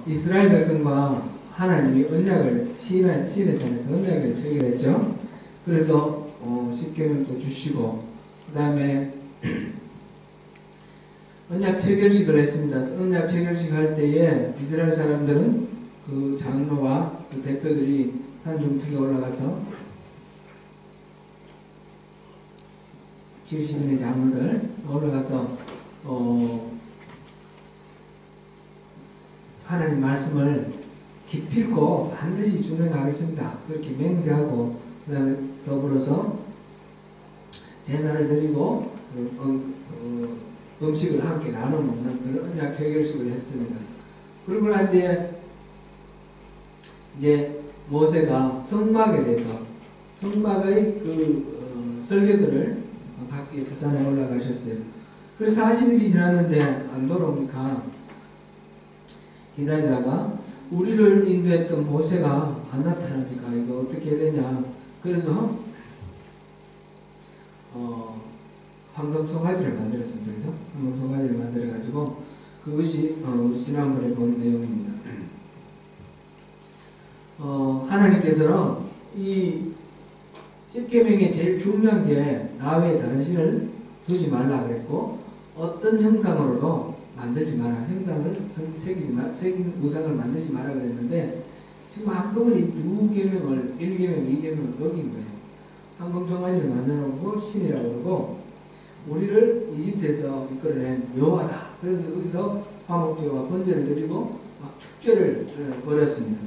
이스라엘 백성과 하나님이 언약을 시내산에서 언약을 체결했죠. 그래서 십계명도 주시고 그 다음에 언약 체결식을 했습니다. 언약 체결식 할 때에 이스라엘 사람들은 그 장로와 그 대표들이 산중턱에 올라가서 70인의 장로들 올라가서 하나님 말씀을 기필코 반드시 준행하겠습니다. 그렇게 맹세하고 그 다음에 더불어서 제사를 드리고 음식을 함께 나눠 먹는 그런 언약 체결식을 했습니다. 그러고 난 뒤에 이제 모세가 성막에 대해서 성막의 설계들을 받기 위해서 산에 올라가셨어요. 그래서 40일이 지났는데 안 돌아오니까 기다리다가 우리를 인도했던 모세가 안 나타나니까 이거 어떻게 해야 되냐. 그래서 황금 송아지를 만들었습니다. 그래서 황금 송아지를 만들어가지고 그것이 우리 지난번에 본 내용입니다. 하나님께서는 이 십계명의 제일 중요한 게 나 외에 다른 신을 두지 말라 그랬고 어떤 형상으로도 만들지 마라. 형상을 새긴 우상을 만들지 마라 그랬는데 지금 한꺼번에 두 계명을 1계명, 2계명을 어긴 거예요. 황금 송아지를 만들어놓고 신이라고 그러고 우리를 이집트에서 이끌어낸 여호와다. 그러면서 거기서 화목제와 번제를 드리고 막 축제를 벌였습니다.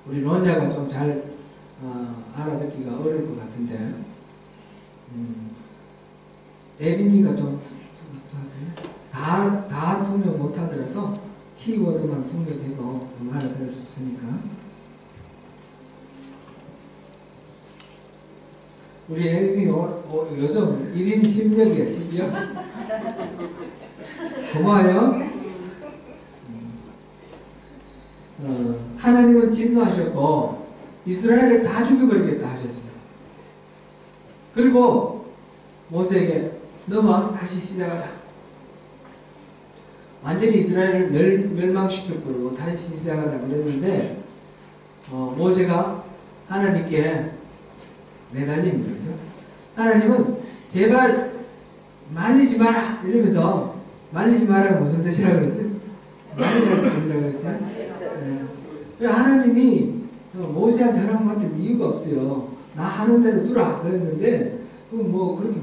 우리 론야가 좀 잘 알아듣기가 어려울 것 같은데 에리미가 좀 다 통역 못하더라도 키워드만 통역해도 좀 알아들을 수 있으니까 우리 에리미 요즘 1인 10역이야 10역 고마워요. 하나님은 진노하셨고 이스라엘을 다 죽여버리겠다 하셨어요. 그리고 모세에게 너와 다시 시작하자. 완전히 이스라엘을 멸망시켜버리고 다시 시작하자 그랬는데 모세가 하나님께 매달리는 거죠. 하나님은 제발 말리지 마라 이러면서 말리지 마라가 무슨 뜻이라고 그랬어요? 말리라는 뜻이라고 그랬어요? 하나님이 모세한테 허락 맡을 이유가 없어요. 나 하는 대로 두라 그랬는데 그렇게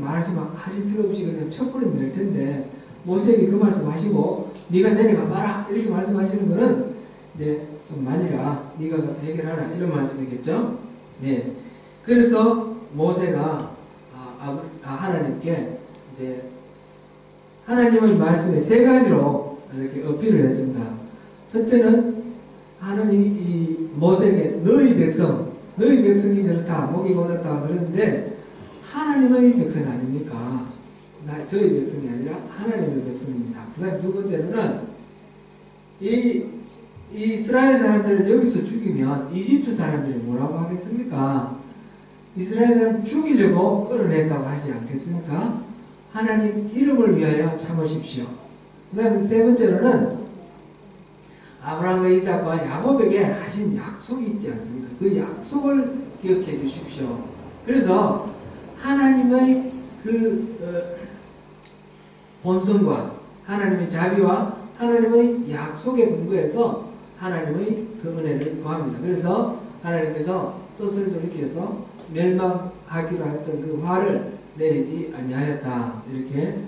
하실 필요 없이 그냥 쳐버리면 될 텐데 모세에게 그 말씀 하시고 네가 내려가 봐라 이렇게 말씀하시는 거는 이제 좀 말리라 네가 가서 해결하라 이런 말씀이겠죠. 네. 그래서 모세가 하나님께 이제 하나님의 말씀에 세 가지로 이렇게 어필을 했습니다. 첫째는 하나님이 이 모세에게 너희 백성이 저렇다 목이 곧았다 그러는데 하나님의 백성 아닙니까? 저희 백성이 아니라 하나님의 백성입니다. 그 다음 두 번째로는 이 이스라엘 사람들을 여기서 죽이면 이집트 사람들이 뭐라고 하겠습니까? 이스라엘 사람 죽이려고 끌어냈다고 하지 않겠습니까? 하나님 이름을 위하여 참으십시오. 그 다음에 세 번째로는 아브라함과 이삭과 야곱에게 하신 약속이 있지 않습니까? 그 약속을 기억해 주십시오. 그래서 하나님의 본성과 하나님의 자비와 하나님의 약속에 근거해서 하나님의 그 은혜를 구합니다. 그래서 하나님께서 뜻을 돌이켜서 멸망하기로 했던 그 화를 내리지 아니하였다. 이렇게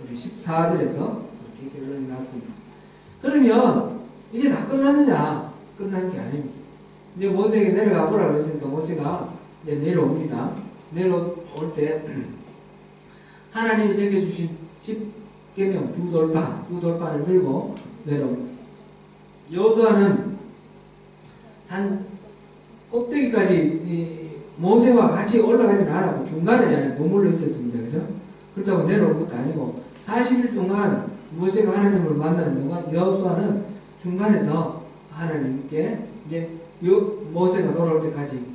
우리 14절에서 이렇게 결론이 났습니다. 그러면 이제 다 끝났느냐? 끝난 게 아닙니다. 이제 모세에게 내려가 보라고 했으니까 모세가 이제 내려옵니다. 내려올 때 하나님이 새겨주신 10계명 두 돌판을 들고 내려옵니다. 여호수아는 산 꼭대기까지 모세와 같이 올라가지는 않았고 중간에 머물러 있었습니다. 그죠? 그렇다고 내려올 것도 아니고 40일 동안 모세가 하나님을 만나는 동안 여호수아는 중간에서 하나님께 이제 모세가 돌아올 때까지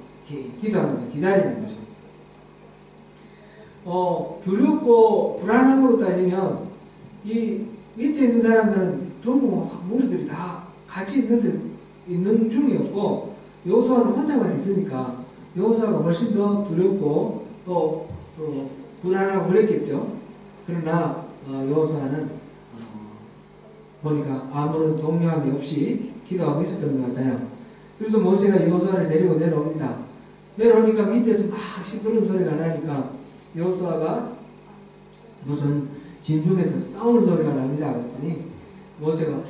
기도하면서 기다리는 거죠. 두렵고 불안함으로 따지면 이 밑에 있는 사람들은 전부 무리들이 다 같이 있는 중이었고 여호수아는 혼자만 있으니까 여호수아가 훨씬 더 두렵고 또 불안하고 그랬겠죠. 그러나 여호수아는 보니까 아무런 동요함이 없이 기도하고 있었던 것 같아요. 그래서 모세가 여호수아를 데리고 내려옵니다. 내려오니까 밑에서 막 시끄러운 소리가 나니까 여호수아가 무슨 진중에서 싸우는 소리가 납니다. 그랬더니 모세가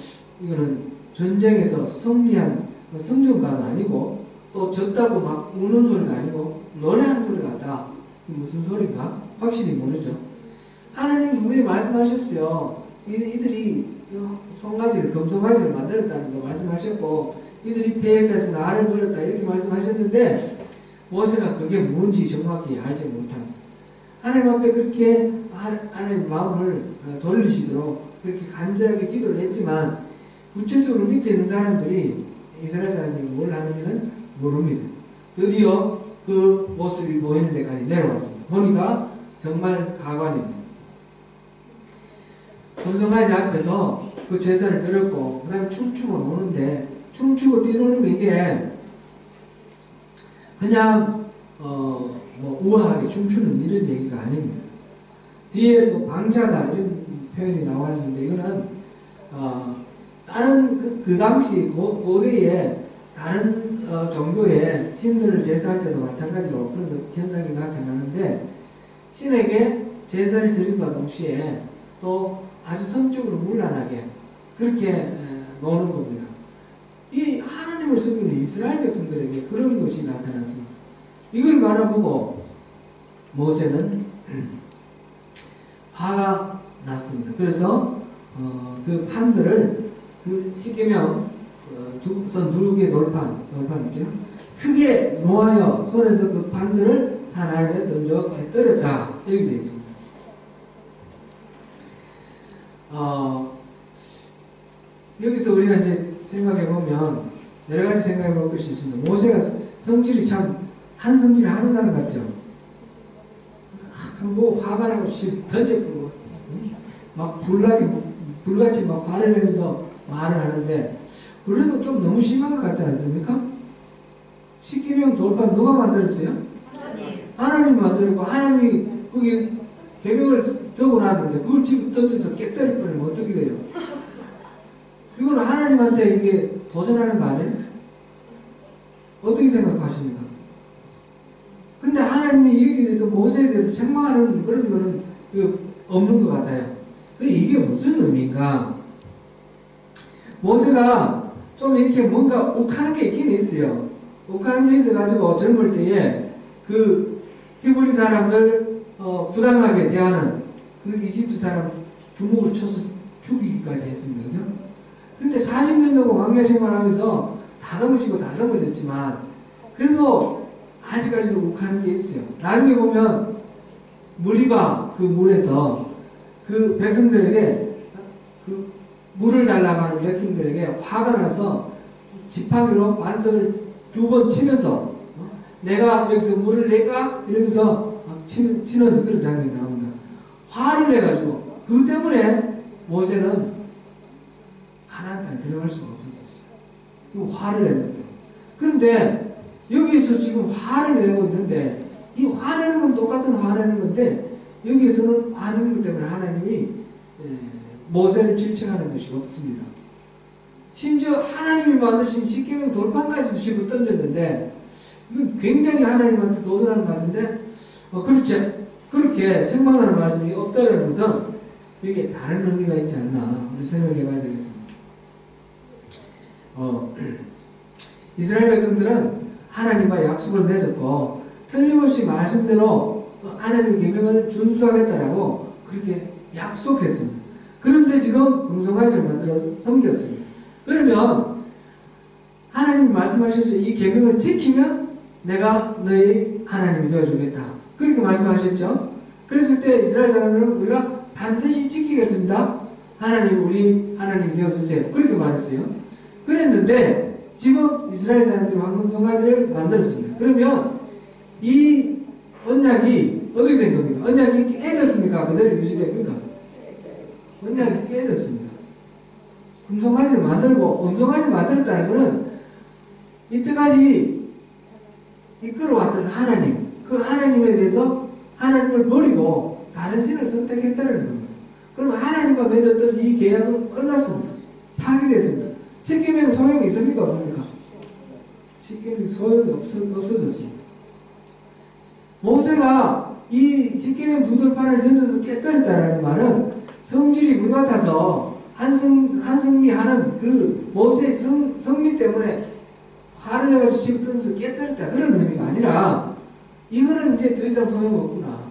이거는 전쟁에서 승리한 승전가가 아니고 또 졌다고 막 우는 소리가 아니고 노래하는 소리 같다. 무슨 소리인가? 확실히 모르죠. 하나님 분명히 말씀하셨어요. 이들이 송가지를 금송가지를 만들었다는 거 말씀하셨고 이들이 패역해서 나를 버렸다 이렇게 말씀하셨는데 모세가 그게 뭔지 정확히 알지 못합니다. 하나님 앞에 그렇게 하나님 마음을 돌리시도록 그렇게 간절하게 기도를 했지만 구체적으로 밑에 있는 사람들이 이스라엘 사람들이 뭘 하는지는 모릅니다. 드디어 그 모습이 보이는 데까지 내려왔습니다. 보니까 정말 가관입니다. 금송아지 앞에서 그 제사를 드렸고 그 다음에 춤추고 노는데 춤추고 뛰노는 게 이게 그냥 뭐 우아하게 춤추는 이런 얘기가 아닙니다. 뒤에 또 방자다 이런 표현이 나왔는데 이거는 다른 그 당시 고대에 다른 종교의 신들을 제사할 때도 마찬가지로 그런 현상이 나타나는데 신에게 제사를 드림과 동시에 또 아주 성적으로 문란하게 그렇게 노는 겁니다. 이 하나님을 섬기는 이스라엘 백성들에게 그런 것이 나타났습니다. 이걸 바라보고 모세는 화가 났습니다. 그래서 그 판들을 그 십계명 선 두 개의 돌판 있죠. 크게 놓아여 손에서 그 판들을 산 아래에 던져 깨뜨렸다. 이렇게 되어 있습니다. 여기서 우리가 이제 생각해 보면 여러 가지 생각해 볼 것이 있습니다. 모세가 성질이 참 한 성질을 하는 사람 같죠. 뭐 화가 나고 던져버리고 막 불같이 막 화를 내면서 말을 하는데 그래도 좀 너무 심한 것 같지 않습니까? 십계명 돌판 누가 만들었어요? 하나님이 만들었고 하나님이 거기 계명을 적어놨는데 그걸 지금 던져서 깨뜨려 버리면 어떻게 돼요? 이건 하나님한테 이게 도전하는 거 아니에요? 어떻게 생각하십니까? 근데 하나님이 이렇게 대해서 모세에 대해서 책망하는 그런 거는 없는 것 같아요. 근데 이게 무슨 의미인가? 모세가 좀 이렇게 뭔가 욱하는 게 있긴 있어요. 욱하는 게 있어가지고 젊을 때에 그 히브리 사람들 부당하게 대하는 그 이집트 사람 주먹을 쳐서 죽이기까지 했습니다. 그죠? 근데 40년 동안 왕래 생활하면서 다듬어졌지만 그래도 아직까지도 욱하는 게 있어요. 나중에 보면 무리바 그 물에서 그 백성들에게 그 물을 달라고 하는 백성들에게 화가 나서 지팡이로 반석을 2번 치면서 내가 여기서 물을 내가 이러면서 막 치는 그런 장면이 나옵니다. 화를 내가지고 그 때문에 모세는 가나안 땅에 들어갈 수가 없었어요. 화를 내는 거예요. 그런데 여기에서 지금 화를 내고 있는데 이 화내는 건 똑같은 화내는 건데 여기에서는 화내는 것 때문에 하나님이 모세를 질책하는 것이 없습니다. 심지어 하나님이 만드신 십계명 돌판까지도 집어 던졌는데 이건 굉장히 하나님한테 도전하는 것 같은데 그렇지 그렇게 책망하는 말씀이 없다는 것은 여기에 다른 의미가 있지 않나 우리 생각해 봐야 되겠습니다. 이스라엘 백성들은 하나님과 약속을 맺었고 틀림없이 말씀대로 하나님의 계명을 준수하겠다라고 그렇게 약속했습니다. 그런데 지금 금송아지를 만들어서 섬겼습니다. 그러면 하나님이 말씀하셔서 이 계명을 지키면 내가 너희 하나님이 되어주겠다. 그렇게 말씀하셨죠. 그랬을 때 이스라엘 사람들은 우리가 반드시 지키겠습니다. 하나님 우리 하나님이 되어주세요. 그렇게 말했어요. 그랬는데 지금 이스라엘 사람들이 황금송아지를 만들었습니다. 그러면 이 언약이 어떻게 된 겁니까? 언약이 깨졌습니까? 그대로 유지됩니까? 언약이 깨졌습니다. 금송아지를 만들고, 음송아지를 만들었다는 것은 이때까지 이끌어왔던 하나님, 그 하나님에 대해서 하나님을 버리고 다른 신을 선택했다는 겁니다. 그럼 하나님과 맺었던 이 계약은 끝났습니다. 파기됐습니다. 십계명은 소용이 있습니까? 없습니까? 십계명이 소용이 없어졌습니다. 모세가 이 십계명 두 돌판을 던져서 깨뜨렸다는 말은 성질이 불같아서 한승미하는 그 모세의 성미 때문에 화를 내가지고 씹으면서 깨뜨렸다 그런 의미가 아니라 이거는 이제 더 이상 소용없구나.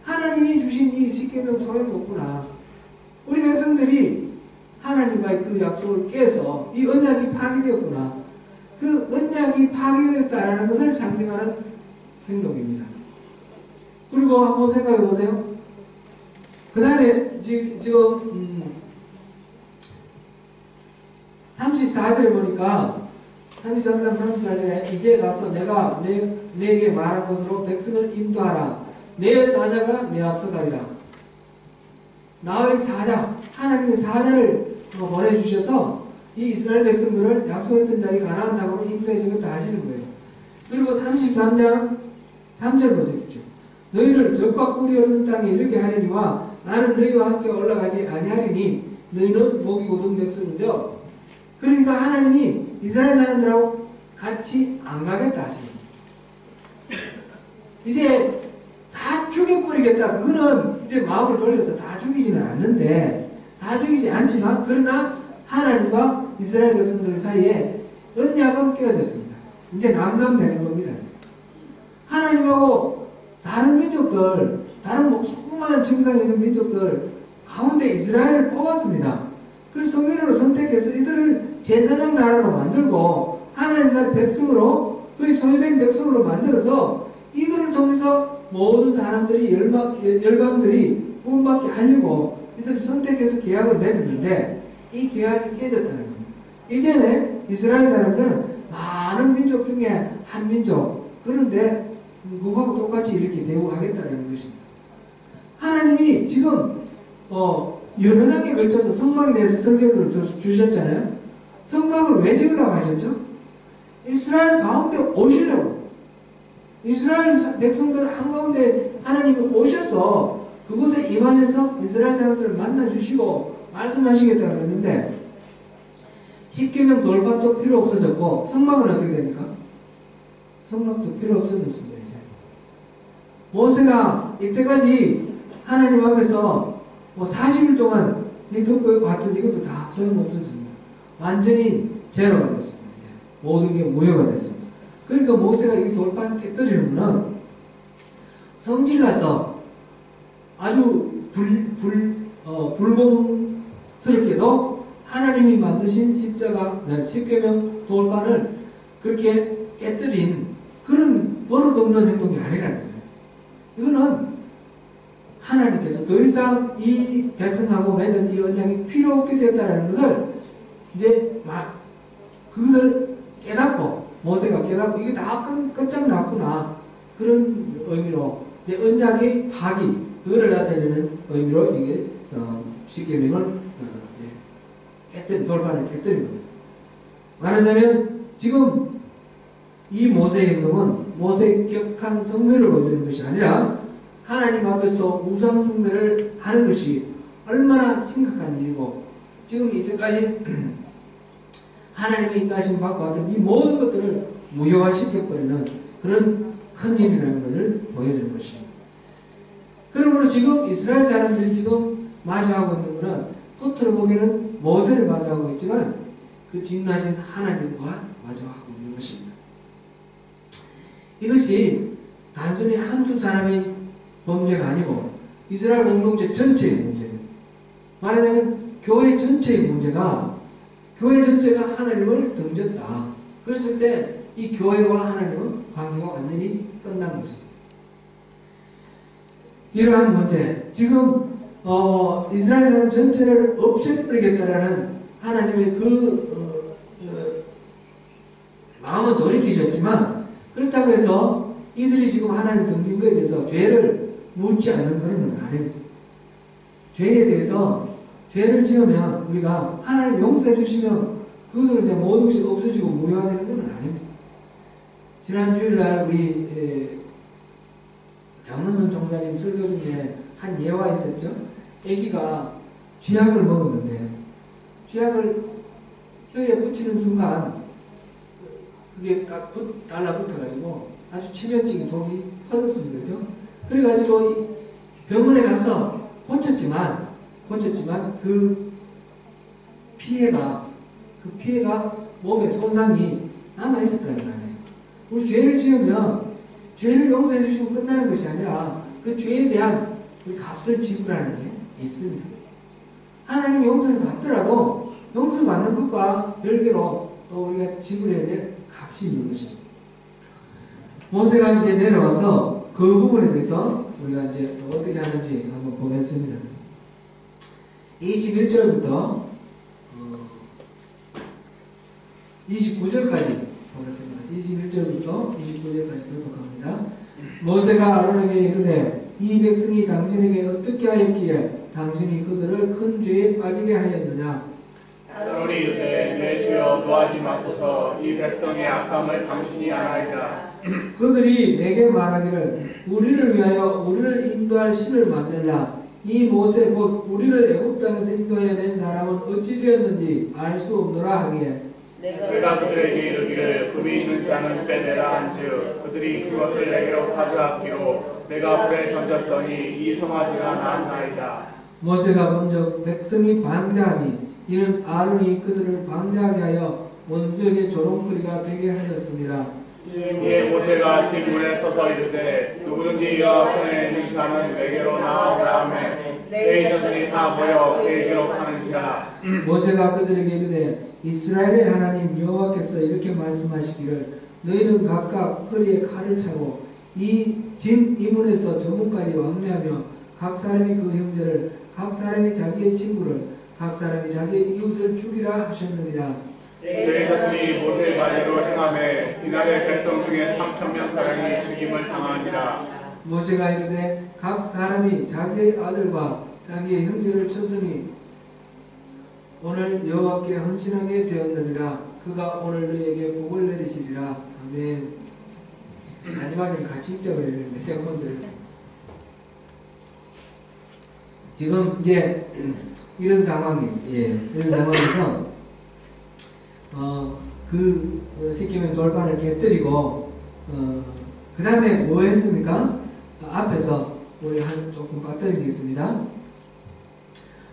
하나님이 주신 이 십계명 소용없구나. 우리 백성들이 하나님과의 그 약속을 깨서 이 언약이 파기되었구나. 그 언약이 파기되었다는 것을 상징하는 행동입니다. 그리고 한번 생각해 보세요. 그 다음에 지금 34절에 보니까 33장 34절에 이제 가서 내가 내게 말한 것으로 백성을 인도하라. 내 사자가 내 앞서 가리라. 나의 사자, 하나님의 사자를 보내주셔서 이 이스라엘 백성들을 약속했던 자리 가나안 땅으로 인도해 주겠다 하시는 거예요. 그리고 33장 3절 보십시오. 너희를 적과 꿀이 흐르는 땅에 이르게 하리니와 나는 너희와 함께 올라가지 아니하리니 너희는 목이 고든 백성이죠. 그러니까 하나님이 이스라엘 사람들하고 같이 안 가겠다 하시는 거예요. 이제 다 죽여버리겠다. 그거는 이제 마음을 돌려서 다 죽이지는 않는데, 다 죽이지 않지만, 그러나 하나님과 이스라엘 백성들 사이에 언약은 깨어졌습니다. 이제 남남되는 겁니다. 하나님하고 다른 민족들, 다른 수많은 증상이 있는 민족들 가운데 이스라엘을 뽑았습니다. 그래서 성민으로 선택해서 이들을 제사장 나라로 만들고 하나님 나라 백성으로, 그의 소유된 백성으로 만들어서 이들을 통해서 모든 사람들이 열방들이 구원받게 하려고 이들을 선택해서 계약을 맺었는데 이 계약이 깨졌다는 겁니다. 이전에 이스라엘 사람들은 많은 민족 중에 한 민족, 그런데 그거하고 똑같이 이렇게 대우하겠다는 것입니다. 하나님이 지금 여러 장에 걸쳐서 성막에 대해서 설교를 주셨잖아요. 성막을 왜 지으려고 하셨죠? 이스라엘 가운데 오시려고. 이스라엘 백성들 한가운데 하나님이 오셔서 그곳에 임하셔서 이스라엘 사람들을 만나주시고 말씀하시겠다고 했는데 십계명 돌판도 필요 없어졌고 성막은 어떻게 됩니까? 성막도 필요 없어졌습니다. 이제 모세가 이때까지 하나님 앞에서 40일 동안 듣고 왔던 이것도 다 소용없어집니다. 완전히 제로가 됐습니다. 모든 게 무효가 됐습니다. 그러니까 모세가 이 돌판 깨뜨리는 것은 성질나서 아주 불공스럽게도 하나님이 만드신 십계명 돌판을 그렇게 깨뜨린 그런 버릇없는 행동이 아니라는 거예요. 이거는 하나님께서 더 이상 이 백성하고 맺은 이 언약이 필요 없게 되었다는 것을 이제 그것을 깨닫고 모세가 깨닫고 이게 다 끝장났구나 그런 의미로 이제 언약의 파기 그거를 나타내는 의미로 이게 십계명을 깨뜨린 돌판을 깨뜨린 겁니다. 말하자면 지금 이 모세의 행동은 모세의 격한 성매를 보여주는 것이 아니라 하나님 앞에서 우상 숭배를 하는 것이 얼마나 심각한 일이고 지금 이때까지 하나님의 인자하심 받고 하던 이 모든 것들을 무효화시켜버리는 그런 큰 일이라는 것을 보여주는 것입니다. 그러므로 지금 이스라엘 사람들이 지금 마주하고 있는 것은 겉으로 보기에는 모세를 마주하고 있지만 그 진노하신 하나님과 마주하고 있는 것입니다. 이것이 단순히 한두 사람의 범죄가 아니고 이스라엘 공동체 전체의 문제입니다. 말하자면 교회 전체의 문제가 교회 전체가 하나님을 등졌다. 그랬을 때 이 교회와 하나님은 관계가 완전히 끝난 것이죠. 이러한 문제, 지금 이스라엘 사람 전체를 없애버리겠다라는 하나님의 마음은 돌이키셨지만 그렇다고 해서 이들이 지금 하나님 등진 것에 대해서 죄를 묻지 않는 그런 건 아닙니다. 죄에 대해서 죄를 지으면 우리가 하나님 용서해 주시면 그것으로 이제 모든 것이 없어지고 무효화되는 건 아닙니다. 지난 주일날 우리 양문선 총장님 설교 중에 한 예화 있었죠. 아기가 쥐약을 먹었는데 쥐약을 혀에 붙이는 순간 그게 달라붙어가지고 아주 치명적인 독이 퍼졌습니다. 그죠? 그래가지고 병원에 가서 고쳤지만 그 피해가 몸에 손상이 남아있었다는 거 아니에요. 우리 죄를 지으면 죄를 용서해 주시고 끝나는 것이 아니라 그 죄에 대한 우리 값을 지불하는 게 있습니다. 하나님 용서를 받더라도 용서받는 것과 별개로 또 우리가 지불해야 될 값이 있는 것입니다. 모세가 이제 내려와서 그 부분에 대해서 우리가 이제 어떻게 하는지 한번 보겠습니다. 21절부터 29절까지 보겠습니다. 21절부터 29절까지 교독합니다. 모세가 아론에게 이르되 이 백성이 당신에게 어떻게 하였기에 당신이 그들을 큰 죄에 빠지게 하였느냐. 아론이 이르되 내 주여 도와지 마소서 이 백성의 악함을 당신이 아나이다. 그들이 내게 말하기를 우리를 위하여 우리를 인도할 신을 만들라. 이 모세 곧 우리를 애굽 땅에서 인도해 낸 사람은 어찌 되었는지 알 수 없노라 하기에 내가 그들에게 이르기를 금이 있는 자는 빼내라 한즉 그들이 그것을 내게로 가져왔기로 내가 불에 던졌더니 이 송아지가 나았나이다. 모세가 먼저 백성이 방자하니 이는 아론이 그들을 방자하게 하여 원수에게 조롱거리가 되게 하였습니다. 이에 모세가 진문에 서서 이르되 누구든지 여호와 편에 있는 자는 내게로 나아오라 하며 내 자손이 다 모여 그에게로 가는지라. 모세가 그들에게 이르되 이스라엘의 하나님 여호와께서 이렇게 말씀하시기를 너희는 각각 허리에 칼을 차고 이 진 이문에서 저문까지 왕래하며 각 사람이 그 형제를 각 사람이 자기의 친구를 각 사람이 자기의 이웃을 죽이라 하셨느니라. 내 자손이 모세의 말대로 행하매 이날의 백성 중에 3,000명가량이 죽임을 당하니라. 모세가 이르되 각 사람이 자기의 아들과 자기의 형제를 쳤으니 오늘 여호와께 헌신하게 되었느니라. 그가 오늘 너희에게 복을 내리시리라. 아멘. 마지막에는 같이 읽자고 했는데 제가 먼저 읽었습니다. 지금 이제 이런 상황에서 시키면 돌판을 깨뜨리고 그 다음에 뭐 했습니까? 앞에서 우리 조금 빠뜨리겠습니다.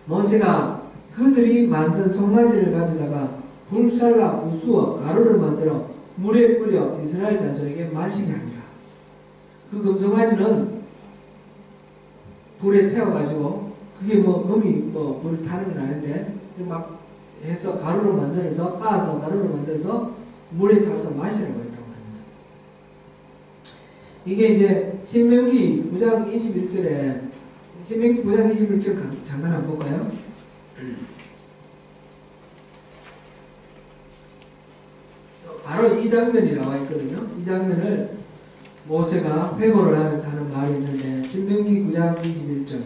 모세가 그들이 만든 송아지를 가져다가 불살라 우수와 가루를 만들어 물에 뿌려 이스라엘 자손에게 마시게 하니라. 그 금송아지는 불에 태워가지고 그게 금이 불 타는 건 아닌데 막 해서 가루를 만들어서 빻아서 가루를 만들어서 물에 타서 마시라고 했다고 합니다. 이게 이제 신명기 9장 21절에 신명기 9장 21절 잠깐 한번 볼까요? 바로 이 장면이 나와 있거든요. 이 장면을 모세가 회고를 하면서 하는 말이 있는데 신명기 9장 21절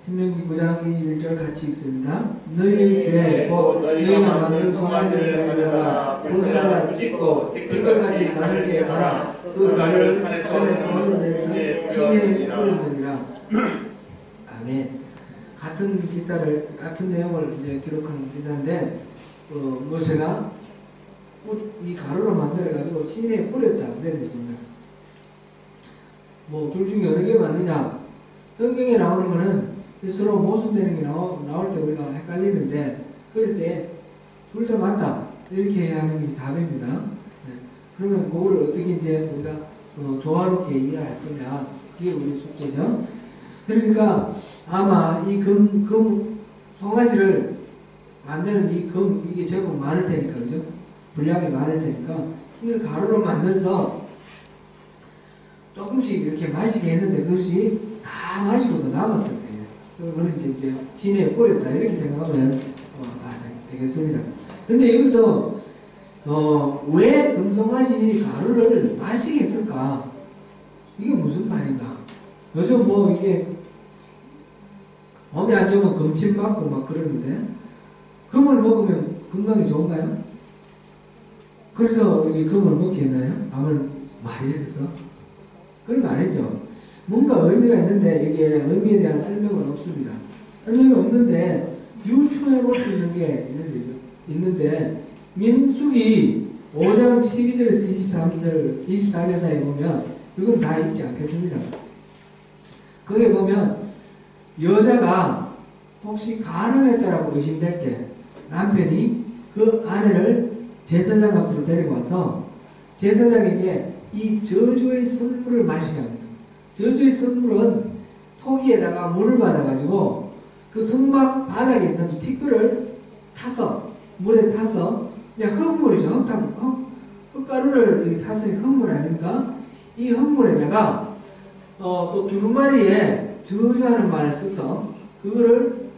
신명기 9장 21절 같이 읽습니다. 너희의 죄 곧 너희가 만든 송아지를 가져다가 불살라 찢고 띠끌같이 가늘게 갈아 그 가루를 산에서 흘러내리는 시내에 뿌렸느니라. 아멘. 같은 내용을 이제 기록하는 기사인데 모세가 이 가루를 만들어 가지고 시내에 뿌렸다 그랬습니다. 둘 중에 어느 게 맞느냐? 성경에 나오는 거는 서로 모순되는 게 나올 때 우리가 헷갈리는데 그럴 때 둘 다 맞다 이렇게 하는 게 답입니다. 네. 그러면 그걸 어떻게 이제 우리가 조화롭게 이해할 거냐 그게 우리 숙제죠. 그러니까 아마 이 송아지를 만드는 이게 제법 많을 테니까 그죠? 분량이 많을 테니까 이걸 가루로 만들어서 조금씩 이렇게 마시게 했는데 그것이 다 마시고도 남았을 거예요. 그걸 이제 시내에 뿌렸다 이렇게 생각하면 되겠습니다. 그런데 여기서 왜 금송아지 가루를 마시게 했을까? 이게 무슨 말인가? 요즘 뭐 이게 몸이 안 좋으면 금침 맞고 막 그러는데 금을 먹으면 건강이 좋은가요? 그래서 이게 금을 먹게 했나요? 암을 맛있어서? 그런 거 아니죠. 뭔가 의미가 있는데 이게 의미에 대한 설명은 없습니다. 설명이 없는데 유추해 볼 수 있는 게 있는데 민수기 5장 12절에서 24절 사이에 보면 이건 다 읽지 않겠습니다. 거기에 보면 여자가 혹시 가늠했다라고 의심될 때 남편이 그 아내를 제사장 앞으로 데리고 와서 제사장에게 이 저주의 선물을 마시게 합니다. 저주의 선물은 토기에다가 물을 받아가지고 그 성막 바닥에 있는 티끌을 타서 물에 타서 그냥 흙물이죠. 흙가루를 타서 흙물 아닙니까? 이 흙물에다가 또 두루마리에 저주하는 말을 써서 그거를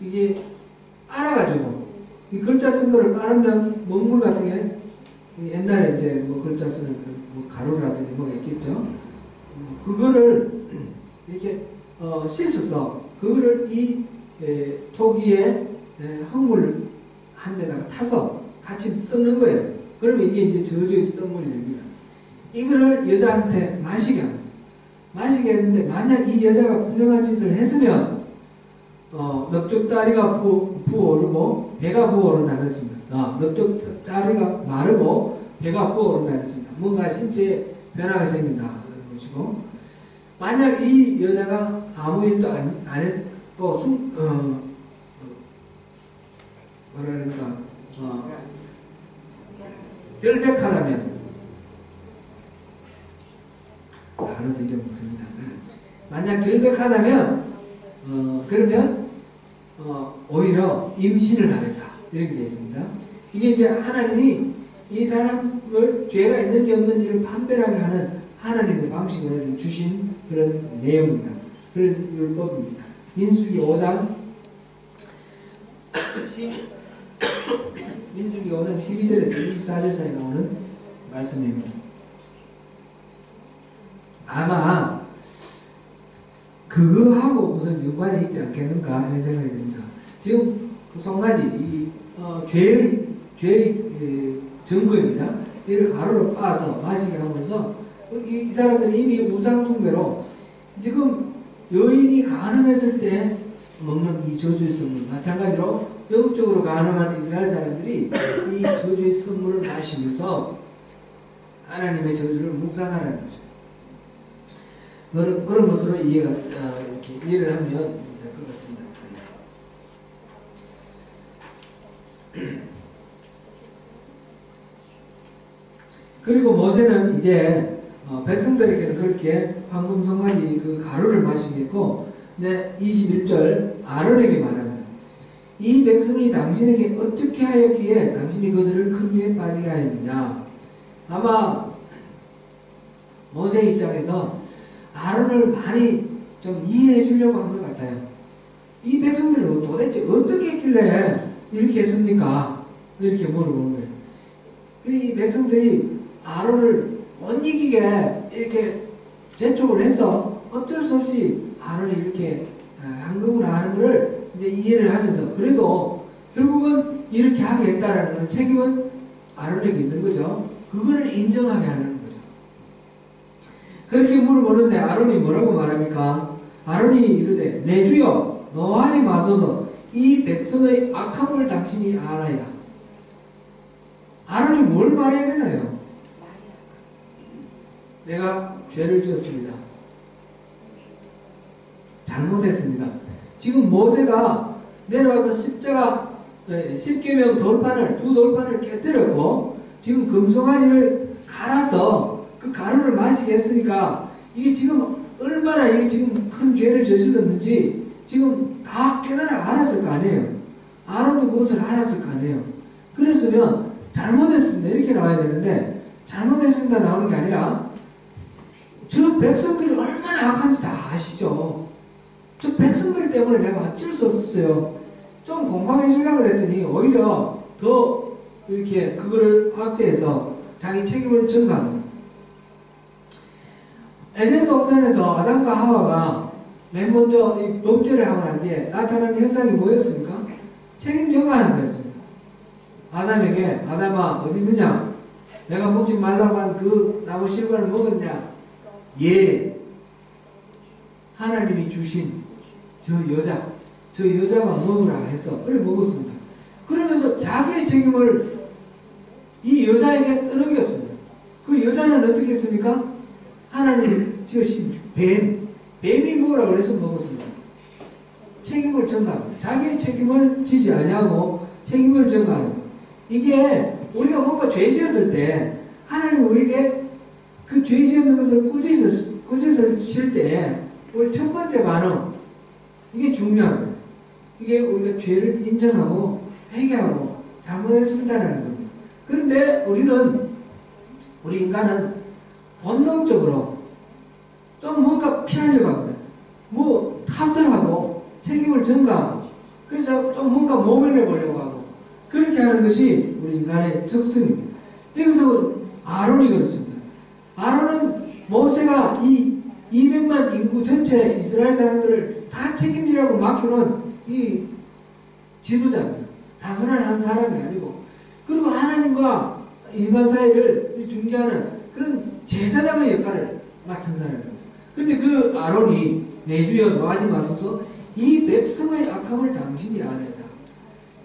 이게 알아가지고 이 글자 쓴 거를 깔으면 먹물 같은 게 옛날에 이제 뭐 글자 쓰는 뭐 가루라든지 뭐가 있겠죠. 그거를 이렇게 씻어서 그거를 이 토기에 흙물 한 데다가 타서 같이 섞는 거예요. 그러면 이게 이제 저주의 선물이 됩니다. 이거를 여자한테 마시게 합니다. 마시게 했는데 만약 이 여자가 부정한 짓을 했으면 넓적다리가 부어오르고 배가 부어오른다 그랬습니다. 넓적다리가 마르고 배가 부어오른다 그랬습니다. 뭔가 신체에 변화가 생긴다 그런 것이고 만약 이 여자가 아무 일도 안 했고 뭐라 그럴까 결백하다면 단어도 잊어먹습니다. 만약 결백하다면 그러면 오히려 임신을 하겠다 이렇게 되어 있습니다. 이게 이제 하나님이 이 사람을 죄가 있는지 없는지를 판별하게 하는 하나님의 방식으로 주신 그런 내용입니다. 그런 율법입니다. 민수기 5장 12절에서 24절 사이에 나오는 말씀입니다. 아마 그거하고 무슨 연관이 있지 않겠는가 이런 생각이 듭니다. 지금 구성가지 죄의 증거입니다. 이를 가루로 빻아서 마시게 하면서 이 사람들이 이미 우상숭배로 지금 여인이 간음했을 때 먹는 이 저주의 선물 마찬가지로 영적으로 간음한 이스라엘 사람들이 이 저주의 선물을 마시면서 하나님의 저주를 묵상하라는 거죠. 그런 것으로 이해를 하면 될 것 같습니다. 그리고 모세는 이제 백성들에게는 그렇게 황금송아지 그 가루를 마시겠고 21절 아론에게 말합니다. 이 백성이 당신에게 어떻게 하였기에 당신이 그들을 큰 죄에 빠지게 하였느냐. 아마 모세 입장에서 아론을 많이 좀 이해해 주려고 한 것 같아요. 이 백성들은 도대체 어떻게 했길래 이렇게 했습니까? 이렇게 물어보는 거예요. 이 백성들이 아론을 못 이기게 이렇게 재촉을 해서 어쩔 수 없이 아론이 이렇게 한 거구나 하는 것을 이제 이해를 하면서 그래도 결국은 이렇게 하게 했다라는 책임은 아론에게 있는 거죠. 그거를 인정하게 하는 거죠. 그렇게 물어보는데 아론이 뭐라고 말합니까? 아론이 이르되 내 주여 노하지 마소서 이 백성의 악함을 당신이 아나이다. 아론이 뭘 말해야 되나요? 내가 죄를 지었습니다. 잘못했습니다. 지금 모세가 내려와서 십계명 돌판을 두 돌판을 깨뜨렸고 지금 금송아지를 갈아서 그 가루를 마시게 했으니까 이게 지금 얼마나 이게 지금 큰 죄를 저질렀는지 지금 다 깨달아 알았을 거 아니에요. 아론도 그것을 알았을 거 아니에요. 그랬으면 잘못했습니다 이렇게 나와야 되는데 잘못했습니다 나오는 게 아니라 저 백성들이 얼마나 악한지 다 아시죠. 저 백성들 때문에 내가 어쩔 수 없었어요. 좀 공감해 주려고 그랬더니 오히려 더 이렇게 그거를 확대해서 자기 책임을 전가합니다. 에덴 동산에서 아담과 하와가 맨 먼저 이 범죄를 하고 난 뒤에 나타난 현상이 뭐였습니까? 책임 전가하는 거였습니다. 아담에게 아담아 어디 있느냐? 내가 먹지 말라고 한 그 나무 실과를 먹었냐? 예. 하나님이 주신 저 여자가 먹으라 해서 그래 먹었습니다. 그러면서 자기의 책임을 이 여자에게 떠넘겼습니다. 그 여자는 어떻게 했습니까? 하나님이 지으신 뱀이 먹으라고 그래서 먹었습니다. 책임을 전가합니다. 자기의 책임을 지지 아니하고 책임을 전가하는 것. 이게 우리가 뭔가 죄 지었을 때 하나님 우리에게 그 죄 지었는 것을 꾸짖을 칠 때 우리 첫 번째 반응 이게 중요합니다. 이게 우리가 죄를 인정하고 회개하고 잘못했습니다라는 겁니다. 그런데 우리 인간은 본능적으로 좀 뭔가 피하려고 합니다. 뭐 탓을 하고 책임을 전가하고 그래서 좀 뭔가 모면해 보려고 하고 그렇게 하는 것이 우리 인간의 특성입니다. 여기서 아론이 그렇습니다. 아론은 모세가 이 200만 인구 전체 이스라엘 사람들을 다 책임지라고 맡겨놓은 이 지도자입니다. 단순한 한 사람이 아니고 그리고 하나님과 인간 사이를 중재하는 그런 제사장의 역할을 맡은 사람입니다. 그런데 그 아론이 내주여 노하지 마소서 이 백성의 악함을 당신이 아네다.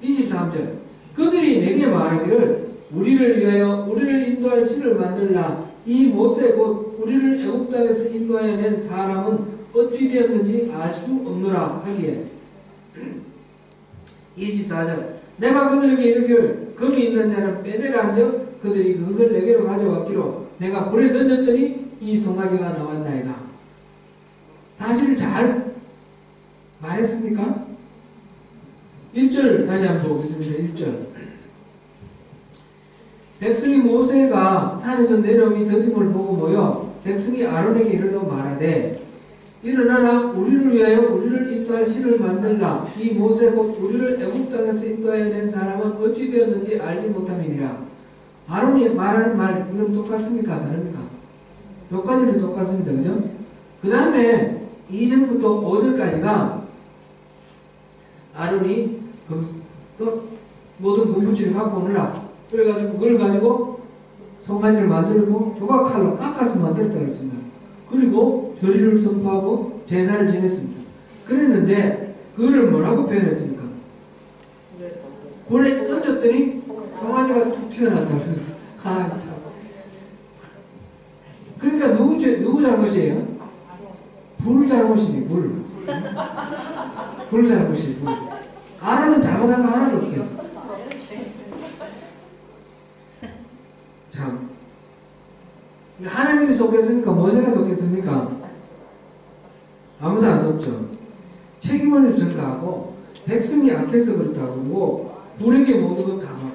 23절 그들이 내게 말하기를 우리를 위하여 우리를 인도할 신을 만들라. 이 모세 곧 우리를 애굽 땅에서 인도해낸 사람은 어찌 되었는지 알 수 없노라 하기에 24절 내가 그들에게 이르기를 금이 있는 자는 빼내라 한즉 그들이 그것을 내게로 가져왔기로 내가 불에 던졌더니 이 송아지가 나왔나이다. 사실 잘 말했습니까? 1절 다시 한번 보겠습니다. 1절 백성이 모세가 산에서 내려오니 더딤을 보고 모여 백성이 아론에게 이르러 말하되 일어나라 우리를 위하여 우리를 인도할 신을 만들라. 이 모세 곧 우리를 애굽 땅에서 인도해낸 사람은 어찌 되었는지 알지 못함이니라. 아론이 말하는 말 이건 똑같습니까? 다릅니까? 여기까지는 똑같습니다. 그죠? 그 다음에 2절부터 5절까지가 아론이 또 모든 금부치를 갖고 오느라 그래가지고 그걸 가지고 송아지를 만들고 조각칼로 깎아서 만들었다 그랬습니다. 그리고 절기를 선포하고 제사를 지냈습니다. 그랬는데 그거를 뭐라고 표현했습니까? 불에 던졌더니 송아지가 툭 튀어나왔다. 아, 참. 그러니까 누구 잘못이에요? 불 잘못이지, 불. 불 잘못이지, 불. 아론은 잘못한 거 하나도 없어요. 참. 하나님이 속겠습니까? 모세가 속겠습니까? 아무도 안 속죠. 책임을 전가하고 백성이 악해서 그렇다고 그러고 불에게 모든 것 다 말해요.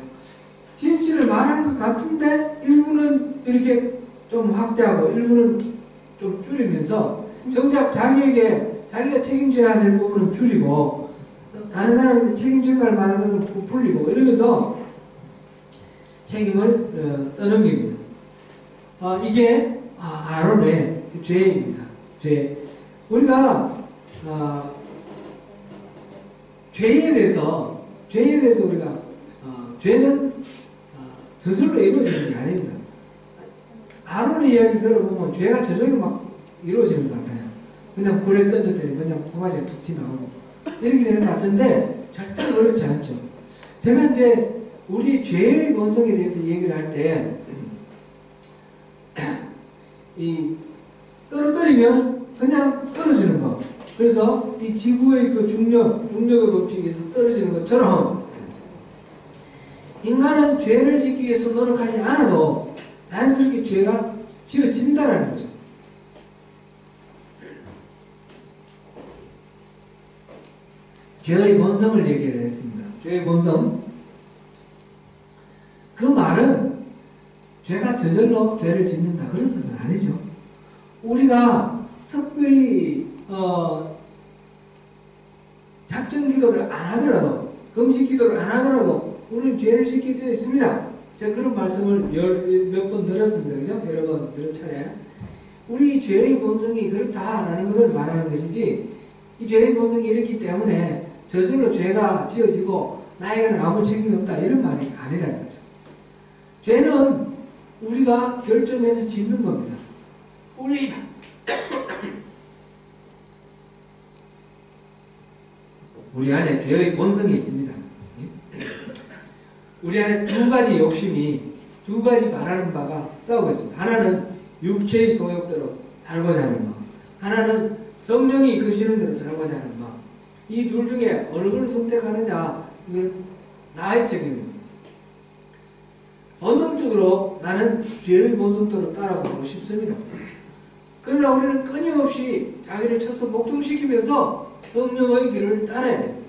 진실을 말하는 것 같은데 일부는 이렇게 좀 확대하고 일부는 좀 줄이면서 정작 자기가 책임져야 될 부분은 줄이고 다른 사람이 책임질 걸 말하는 것은 부풀리고 이러면서 책임을 떠넘깁니다. 이게 아론의 죄입니다. 죄. 우리가 죄에 대해서 우리가 죄는 저절로 이루어지는 게 아닙니다. 아론의 이야기를 들어보면 죄가 저절로 막 이루어지는 것 같아요. 그냥 불에 던졌더니 그냥 송아지가 툭 튀어나오고 이렇게 되는 것 같은데 절대 그렇지 않죠. 제가 이제 우리 죄의 본성에 대해서 얘기를 할 때 이 떨어뜨리면 그냥 떨어지는 거. 그래서 이 지구의 그 중력의 법칙에서 떨어지는 것처럼 인간은 죄를 짓기 위해서 노력하지 않아도 자연스럽게 죄가 지어진다라는 거죠. 죄의 본성을 얘기를 했습니다. 죄의 본성. 그 말은 죄가 저절로 죄를 짓는다 그런 뜻은 아니죠. 우리가 특별히 작정 기도를 안 하더라도 금식 기도를 안 하더라도 우리는 죄를 짓게 되어 있습니다. 제가 그런 말씀을 몇 번 들었습니다. 그죠? 여러 차례. 우리 죄의 본성이 그렇다라는 것을 말하는 것이지, 이 죄의 본성이 이렇기 때문에 저절로 죄가 지어지고 나에게는 아무 책임이 없다, 이런 말이 아니라는 거죠. 죄는 우리가 결정해서 짓는 겁니다. 우리 안에 죄의 본성이 있습니다. 우리 안에 두 가지 욕심이, 두 가지 바라는 바가 싸우고 있습니다. 하나는 육체의 소욕대로 살고자 하는 마음, 하나는 성령이 이끄시는 대로 살고자 하는 마음. 이 둘 중에 어느 걸 선택하느냐, 이건 나의 책임입니다. 본능적으로 나는 죄의 본성대로 따라가고 싶습니다. 그러나 우리는 끊임없이 자기를 쳐서 복종시키면서 성령의 길을 따라야 됩니다.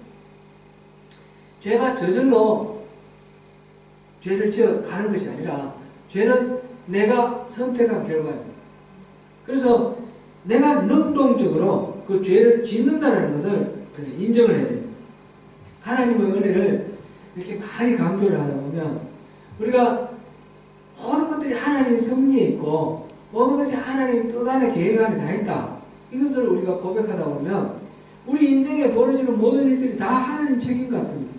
죄가 저절로 죄를 지어 가는 것이 아니라 죄는 내가 선택한 결과입니다. 그래서 내가 능동적으로 그 죄를 짓는다는 것을 인정을 해야 됩니다. 하나님의 은혜를 이렇게 많이 강조를 하다 보면 우리가 모든 것들이 하나님의 섭리에 있고 모든 것이 하나님의 뜻 안에 계획 안에 다 있다, 이것을 우리가 고백하다 보면 우리 인생에 벌어지는 모든 일들이 다 하나님 책임 같습니다.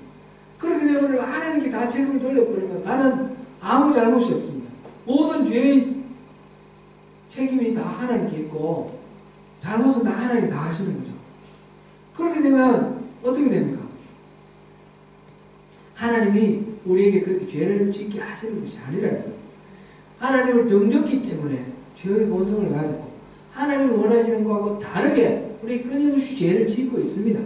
그렇게 되면 하나님께 다 책임을 돌려버리면 나는 아무 잘못이 없습니다. 모든 죄의 책임이 다 하나님께 있고 잘못은 다 하나님이 다 하시는 거죠. 그렇게 되면 어떻게 됩니까? 하나님이 우리에게 그렇게 죄를 짓게 하시는 것이 아니라는 거예요. 하나님을 등졌기 때문에 죄의 본성을 가지고 하나님이 원하시는 것하고 다르게 우리 끊임없이 죄를 짓고 있습니다.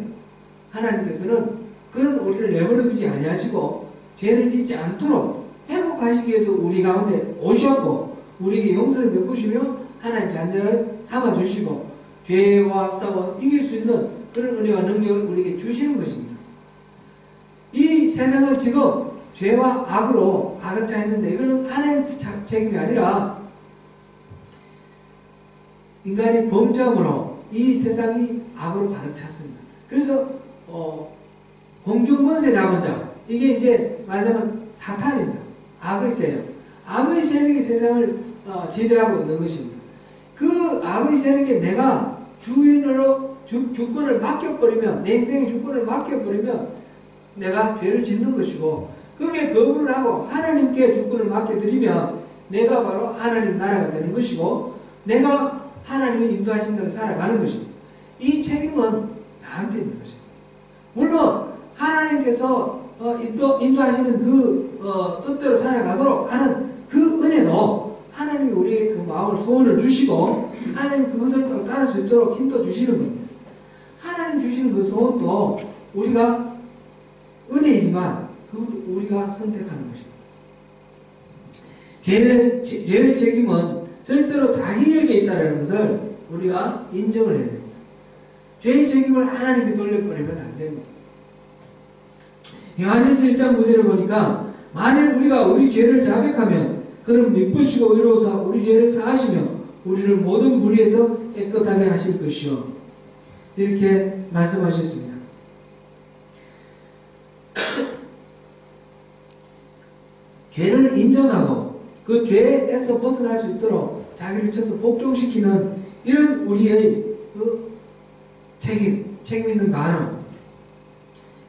하나님께서는 그런 우리를 내버려 두지 아니하시고 죄를 짓지 않도록 회복하시기 위해서 우리 가운데 오셨고 우리에게 용서를 베푸시며 하나님 자녀를 삼아주시고 죄와 싸워 이길 수 있는 그런 은혜와 능력을 우리에게 주시는 것입니다. 이 세상은 지금 죄와 악으로 가득 차 있는데 이거는 하나님 책임이 아니라 인간의 범죄함으로 이 세상이 악으로 가득 찼습니다. 그래서 공중권세 잡은 자, 이게 이제 말하자면 사탄입니다. 악의 세력. 악의 세력이 세상을 지배하고 있는 것입니다. 그 악의 세력에 내가 주인으로 주권을 맡겨버리면, 내 인생의 주권을 맡겨버리면 내가 죄를 짓는 것이고, 그게 거부를 하고 하나님께 주권을 맡겨드리면 내가 바로 하나님 나라가 되는 것이고, 내가 하나님의 인도하신 대로 살아가는 것입니다. 이 책임은 나한테 있는 것입니다. 물론 하나님께서 인도하시는 그 뜻대로 살아가도록 하는 그 은혜도 하나님이 우리에게 그 마음을 소원을 주시고 하나님 그것을 따를 수 있도록 힘도 주시는 겁니다. 하나님 주시는 그 소원도 우리가 은혜이지만 그것도 우리가 선택하는 것입니다. 죄의 책임은 절대로 자기에게 있다는 것을 우리가 인정을 해야 됩니다. 죄의 책임을 하나님께 돌려버리면 안 됩니다. 요한일서 1장 9절에 보니까 만일 우리가 우리 죄를 자백하면 그는 미쁘시고 의로우사 우리 죄를 사하시며 우리를 모든 불의에서 깨끗하게 하실 것이요, 이렇게 말씀하셨습니다. 죄를 인정하고 그 죄에서 벗어날 수 있도록 자기를 쳐서 복종시키는 이런 우리의 그 책임 있는 반응,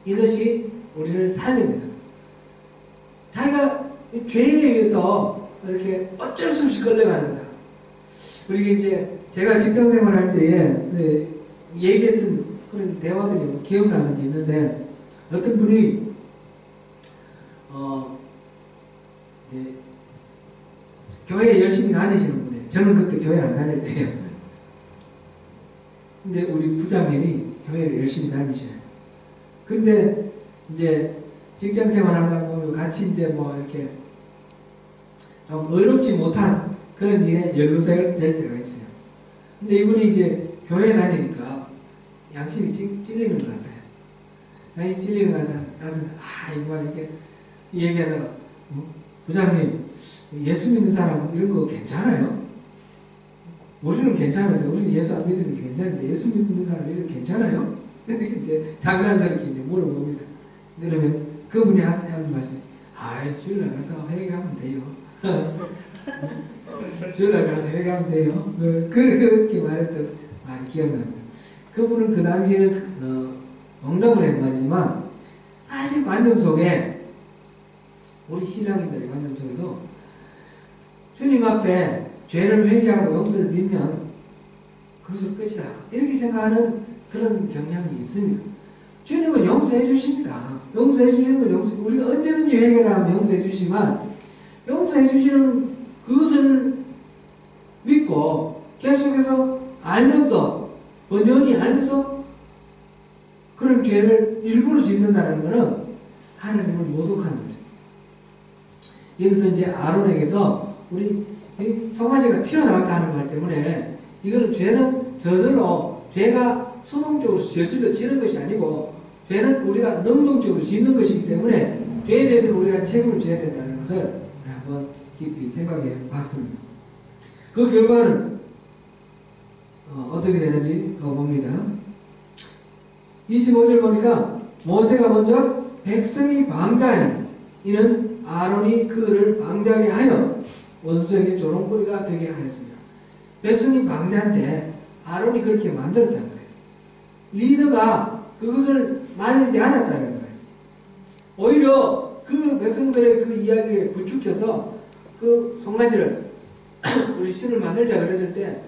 이것이 우리를 살립니다. 자기가 죄에 의해서 이렇게 어쩔 수 없이 끌려가는 거다. 그리고 이제 제가 직장생활 할 때에 얘기했던 그런 대화들이 기억나는 게 있는데, 어떤 분이 이제 교회 열심히 다니시는 분이에요. 저는 그때 교회 안 다닐 때예요. 근데 우리 부장님이 교회를 열심히 다니셔요. 근데 이제 직장 생활 하다 보면 같이 이제 뭐 이렇게 좀 의롭지 못한 그런 일에 연루될 때가 있어요. 근데 이분이 이제 교회 다니니까 양심이 찔리는 것 같아요. 양심이 찔리는 것 같아요. 나도 이거 이렇게 얘기하다가 부장님, 예수 믿는 사람 이런 거 괜찮아요? 우리는 괜찮은데, 우리는 예수 안 믿으면 괜찮은데 예수 믿는 사람 이런 거 괜찮아요? 이제 장난스럽게 이제 물어봅니다. 그러면 그분이 하는 말씀, 아이, 주일날 가서 회개하면 돼요. 주일날 가서 회개하면 돼요. 그렇게 말했던 말이 기억납니다. 그분은 그 당시에는 농담을 한 말이지만 사실 관점 속에 우리 신앙인들의 관점 속에도 주님 앞에 죄를 회개하고 용서를 빌면 그것으로 끝이다 이렇게 생각하는 그런 경향이 있습니다. 주님은 용서해 주십니다. 용서해 주시는 건 우리가 언제든지 회개를 하면 용서해 주시지만 용서해 주시는 그것을 믿고 계속해서 알면서 번연히 알면서 그런 죄를 일부러 짓는다는 것은 하나님을 모독하는 거죠. 여기서 이제 아론에게서 우리 송아지가 튀어나왔다는 말 때문에 이거는 죄는 저절로 죄가 수동적으로 저질러지는 것이 아니고 죄는 우리가 능동적으로 짓는 것이기 때문에 죄에 대해서 우리가 책임을 져야 된다는 것을 한번 깊이 생각해 봤습니다. 그 결과는 어떻게 되는지 더 봅니다. 25절 보니까 모세가 먼저 백성이 방자하니 이는 아론이 그들을 방자하게 하여 원수에게 조롱거리가 되게 하였습니다. 백성이 방자인데 아론이 그렇게 만들었다는 거예요. 리더가 그것을 말리지 않았다는 거예요. 오히려 그 백성들의 그 이야기를 부추겨서 그 송아지를 우리 신을 만들자 그랬을 때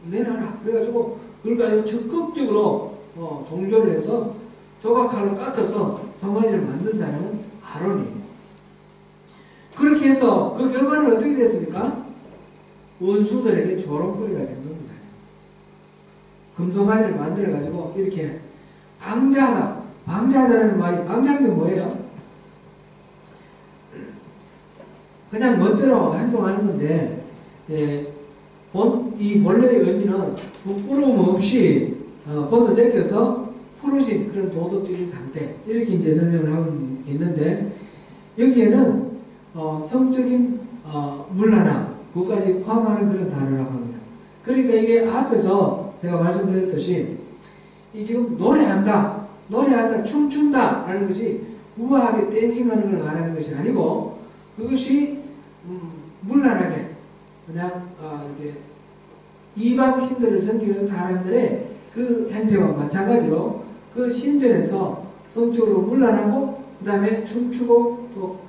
내놔라 그래가지고 그걸 가지고 적극적으로 동조를 해서 조각칼로 깎아서 송아지를 만든 사람은 아론이에요. 그렇게 해서 그 결과는 어떻게 됐습니까? 원수들에게 조롱거리가 된 겁니다. 금송아지를 만들어가지고 이렇게 방자하다는 말이 방자한 게 뭐예요? 그냥 멋대로 행동하는 건데 이 본래의 의미는 부끄러움 없이 벗어제껴서 푸르신 그런 도덕적인 상태 이렇게 이제 설명을 하고 있는데 여기에는 성적인 문란함 그것까지 포함하는 그런 단어라고 합니다. 그러니까 이게 앞에서 제가 말씀드렸듯이 이 지금 노래한다 춤춘다 라는 것이 우아하게 댄싱하는 걸 말하는 것이 아니고 그것이 문란하게 그냥 이제 이방 신들을 섬기는 사람들의 그 행태와 마찬가지로 그 신전에서 성적으로 문란하고 그 다음에 춤추고 또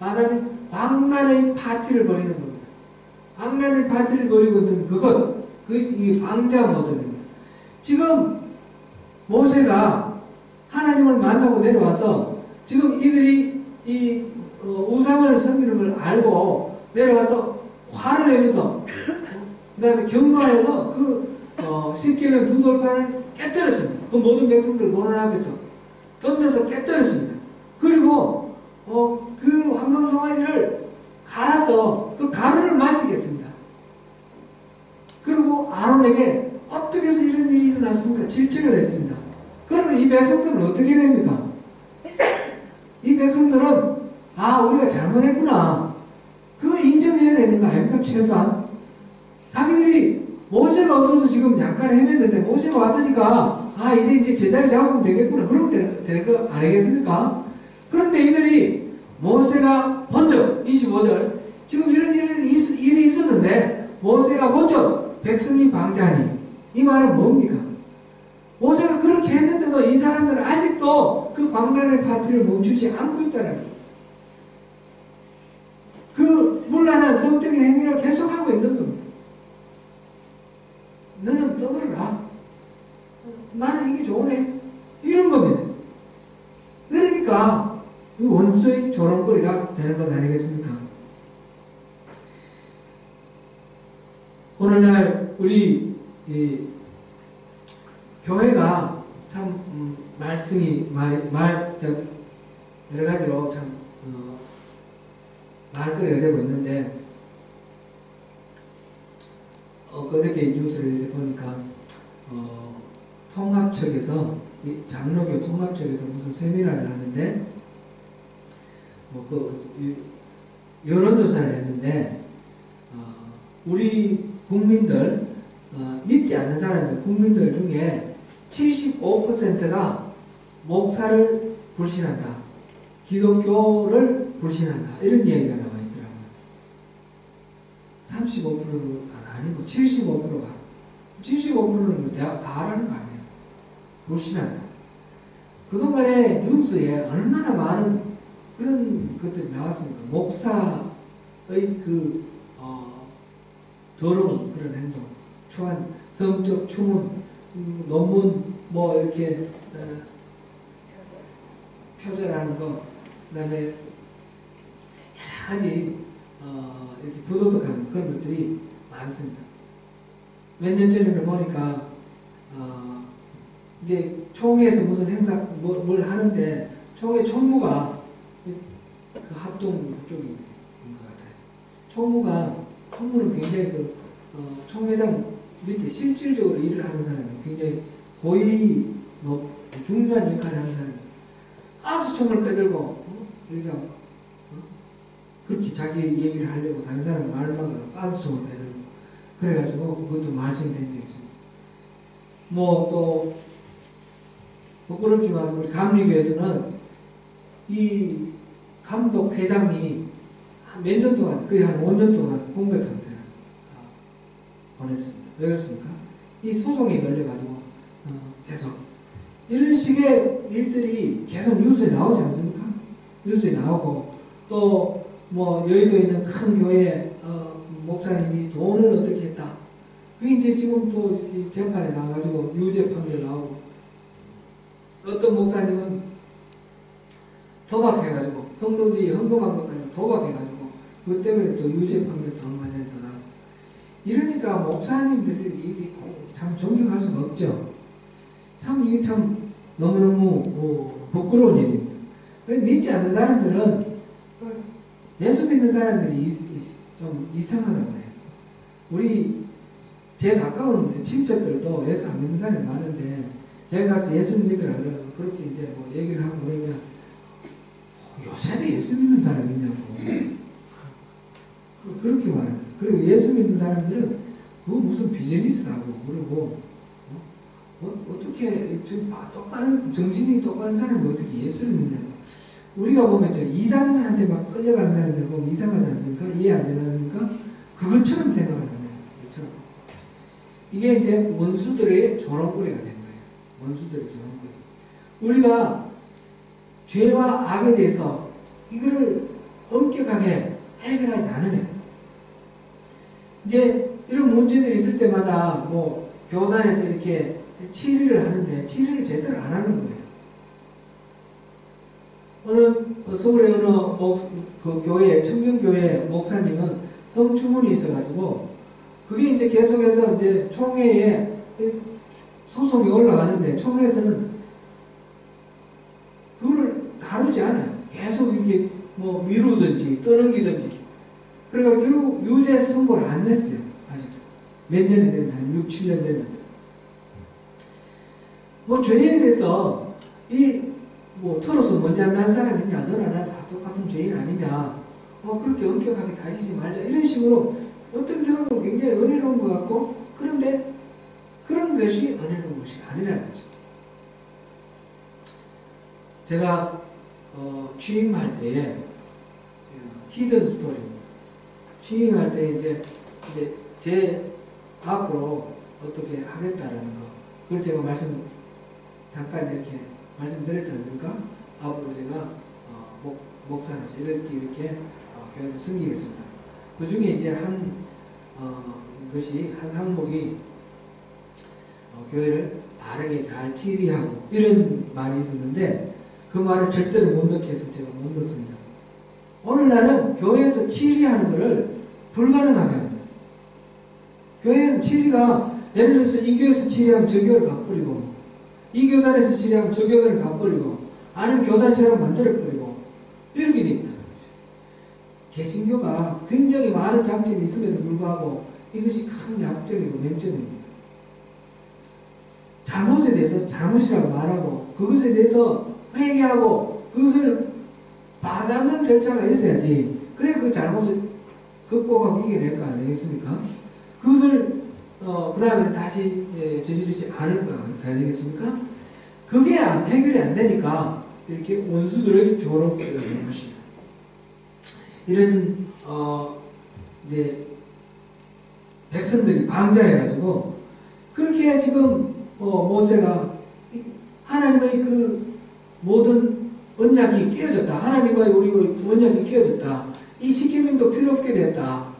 말하는 광란의 파티를 벌이는 겁니다. 광란의 파티를 벌이고 있는 그것 이 방자 모습입니다. 지금 모세가 하나님을 만나고 내려와서 지금 이들이 이 우상을 섬기는 걸 알고 내려와서 화를 내면서 그 다음에 경로하여서 시키는 두 돌판을 깨뜨렸습니다. 그 모든 백성들 보는 앞에서 던져서 깨뜨렸습니다. 그리고 그 황금 송아지를 갈아서 그 가루를 마시게 했습니다. 그리고 아론에게 어떻게 해서 이런 일이 일어났습니까? 질책을 했습니다. 그러면 이 백성들은 어떻게 됩니까? 이 백성들은 우리가 잘못했구나. 그거 인정해야 되는 거 아닙니까? 최소한 자기들이 모세가 없어서 지금 약간 헤맸는데 모세가 왔으니까 이제 제자리 잡으면 되겠구나. 그러면 될 거 아니겠습니까? 그런데 이들이 모세가 먼저 25절 지금 이런 일이 있었는데 모세가 먼저 백성이 방자하니 이 말은 뭡니까? 모세가 그렇게 했는데도 이 사람들은 아직도 그 광란의 파티를 멈추지 않고 있다는 거예요. 그 문란한 성적인 행위를 계속하고 있는 겁니다. 너는 떠들어라. 나는 이게 좋네. 이런 겁니다. 그러니까 원수의 조롱거리가 되는 것 아니겠습니까? 오늘날 우리 교회가 참 말씀이 여러 가지로 참 말거리가 되고 있는데 그저께 뉴스를 보니까 통합측에서 장로교 통합측에서 무슨 세미나를 하는데 여론조사를 했는데 우리 국민들 믿지 않는 사람들 국민들 중에 75%가 목사를 불신한다. 기독교를 불신한다. 이런 이야기가 나와 있더라고요. 35%가 아니고 75%가. 75%는 다 알아는 거 아니에요. 불신한다. 그동안에 뉴스에 얼마나 많은 그런 것들이 나왔습니까? 목사의 더러운 그런 행동, 초한 성적 추문, 논문 뭐 이렇게 표절하는 거, 그다음에 여러 가지 이렇게 부도덕한 그런 것들이 많습니다. 몇 년 전에는 보니까 이제 총회에서 무슨 행사 뭘 하는데 총회 총무가 그 합동 쪽인 것 같아요. 총무는 굉장히 총회장 밑에 실질적으로 일을 하는 사람이 굉장히 고위 중요한 역할을 하는 사람이 가스총을 빼들고 여기가 그렇게 자기 얘기를 하려고 다른 사람 말을 막으려고 가스총을 빼들고 그래가지고 그것도 말씀이 된 적이 있습니다. 뭐 또 부끄럽지만 우리 감리교에서는 이 감독 회장이 몇 년 동안 거의 한 5년 동안 공백 상태를 보냈습니다. 왜 그렇습니까? 이 소송에 걸려가지고 계속 이런 식의 일들이 계속 뉴스에 나오지 않습니까? 뉴스에 나오고 또 뭐 여의도에 있는 큰 교회 목사님이 돈을 어떻게 했다. 그게 이제 지금 또 재판에 나와가지고 유죄 판결 나오고 어떤 목사님은 도박해가지고 성도들이 헌금한 것까지 도박해가지고 그것 때문에 또 유죄 판결 또 얼마 전에 또 나왔어요. 이러니까 목사님들이 이게 참 존경할 수가 없죠. 참 이게 참 너무너무 부끄러운 일입니다. 믿지 않는 사람들은 예수 믿는 사람들이 좀 이상하다고 해요. 제 가까운 친척들도 예수 안 믿는 사람이 많은데 제가 가서 예수 믿으라 그렇게 이제 뭐 얘기를 하고 그러면 요새도 예수 믿는 사람 있냐고 그렇게 말합니다. 그리고 예수 믿는 사람들은 그거 무슨 비즈니스라고 그러고 어떻게 똑바른 정신이 똑바른 사람이 어떻게 예수를 믿냐고. 우리가 보면 이단한테 막 끌려가는 사람들 보면 이상하지 않습니까? 이해 안 되지 않습니까? 그것처럼 생각을 하네요. 그것처럼. 이게 이제 원수들의 조롱거리가 된 거예요. 원수들의 조롱거리. 우리가 죄와 악에 대해서 이거를 엄격하게 해결하지 않으면 이제 이런 문제들이 있을 때마다 뭐 교단에서 이렇게 치리를 하는데 치리를 제대로 안 하는 거예요. 서울의 어느 그 교회, 청년교회 목사님은 성추문이 있어가지고 그게 이제 계속해서 이제 총회에 소송이 올라가는데 총회에서는 그걸 다루지 않아요. 계속 이렇게 뭐 미루든지 떠넘기든지. 그러니까 결국 유죄 선고를 안 냈어요. 아직 몇 년이 됐나? 한 6, 7년 됐는데. 뭐 죄에 대해서 털어서 먼저 한다는 사람이 있냐? 너나 나 다 똑같은 죄인 아니냐? 그렇게 엄격하게 다지지 말자. 이런 식으로 어떻게 들어보면 굉장히 은혜로운 것 같고, 그런데 그런 것이 은혜로운 것이 아니라는 거죠. 제가 취임할 때에 히든 스토리입니다. 취임할 때 이제 제 앞으로 어떻게 하겠다라는 거, 그걸 제가 잠깐 이렇게 말씀드렸지 않습니까? 앞으로 제가 목사로서 이렇게 교회를 섬기겠습니다. 그 중에 이제 한 항목이 교회를 바르게 잘 치리하고 이런 말이 있었는데 그 말을 절대로 못 넣게 해서 제가 못 넣습니다. 오늘날은 교회에서 치리하는 것을 불가능하게 합니다. 교회는 치리가 예를 들어서 이 교회에서 치리하면 저 교회를 바꾸리고 이 교단에서 치리하면 저 교단을 바꾸리고 아니면 교단체를 만들어버리고 이렇게 되어 있다는 거죠. 개신교가 굉장히 많은 장점이 있음에도 불구하고 이것이 큰 약점이고 맹점입니다. 잘못에 대해서 잘못이라고 말하고 그것에 대해서 회개하고 그것을 받아는 절차가 있어야지. 그래 그 잘못을 극복하고 이겨낼 거 아니겠습니까? 그것을 그 다음에 다시 저지르지 않을 거 아니겠습니까? 그게 해결이 안 되니까 이렇게 원수들을 조롱 되는 것입니다. 이런 이제 백성들이 방자해가지고 그렇게 지금 모세가 하나님의 그 모든 언약이 깨어졌다. 하나님과의 우리의 언약이 깨어졌다. 이 십계명도 필요 없게 됐다.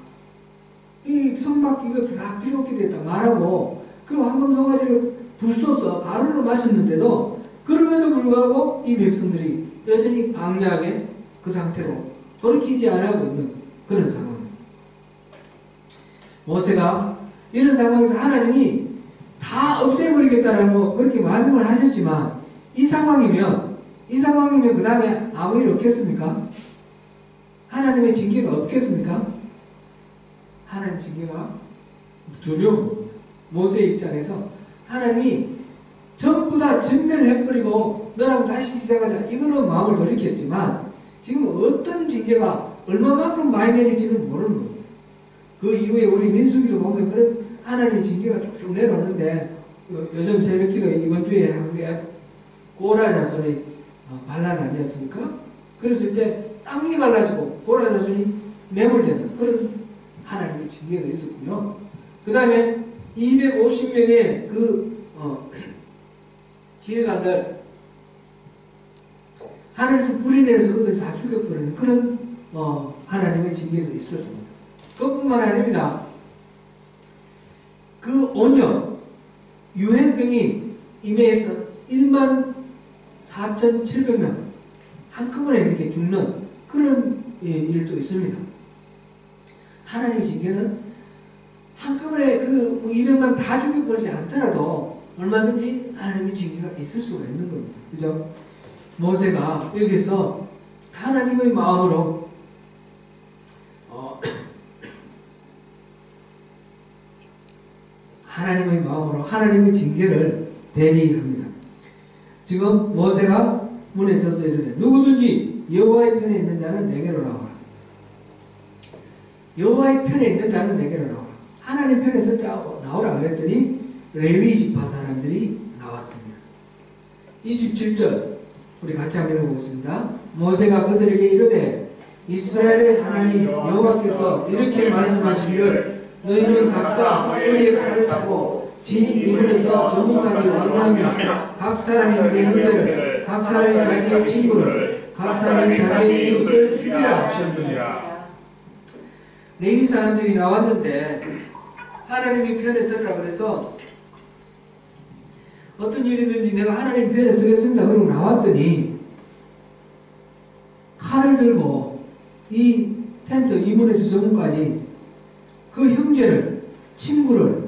이 성막 이거 다 필요 없게 됐다 말하고 그 황금 송아지를 불쏘서 가루로 마셨는데도 그럼에도 불구하고 이 백성들이 여전히 방자하게 그 상태로 돌이키지 않고 있는 그런 상황입니다. 모세가 이런 상황에서 하나님이 다 없애버리겠다라고 뭐 그렇게 말씀을 하셨지만 이 상황이면 그 다음에 아무 일 없겠습니까? 하나님의 징계가 없겠습니까? 하나님 징계가 두려운 모세 입장에서 하나님이 전부 다 진멸해버리고 너랑 다시 시작하자 이거는 마음을 돌이켰지만 지금 어떤 징계가 얼마만큼 많이 내릴지는 모르는 겁니다. 그 이후에 우리 민수기도 보면 그런 하나님의 징계가 쭉쭉 내려오는데 요즘 새벽기도 이번 주에 한 게 고라 자손의 반란 아니었습니까? 그랬을 때 땅이 갈라지고 고라 자손이 매몰되는 그런 하나님의 징계가 있었고요. 그 다음에 250명의 그 지휘관들 하늘에서 불이 내려서 그들 다 죽여버리는 그런 하나님의 징계도 있었습니다. 그뿐만 아닙니다. 그 온열 유행병이 임해에서 14,700명 한꺼번에 이렇게 죽는 그런 일도 있습니다. 하나님의 징계는 한꺼번에 그 200만 다 죽여버리지 않더라도 얼마든지 하나님의 징계가 있을 수가 있는 겁니다. 그죠? 모세가 여기서 하나님의 마음으로 하나님의 징계를 대리합니다. 지금 모세가 문에 서서 이르되 누구든지 여호와의 편에 있는 자는 내게로 나오라. 여호와의 편에 있는 자는 내게로 나오라. 하나님 편에서 나오라 그랬더니 레위 지파 사람들이 나왔습니다. 27절 우리 같이 한번 읽어보겠습니다. 모세가 그들에게 이르되 이스라엘의 하나님 여호와께서 이렇게 말씀하시기를 너희는 각각 뿌리에 칼을 차고 진 이문에서 전문까지 원하며 각 사람이 그의 형제를 각 사람이 자기의 친구를 각 사람이 자기의 이웃을 죽이라 하셨느니라. 레위 사람들이 나왔는데 하나님이 편에 서라 그래서 어떤 일이든지 내가 하나님 편에 서겠습니다. 그러고 나왔더니 칼을 들고 이 텐트 이문에서 저문까지 그 형제를 친구를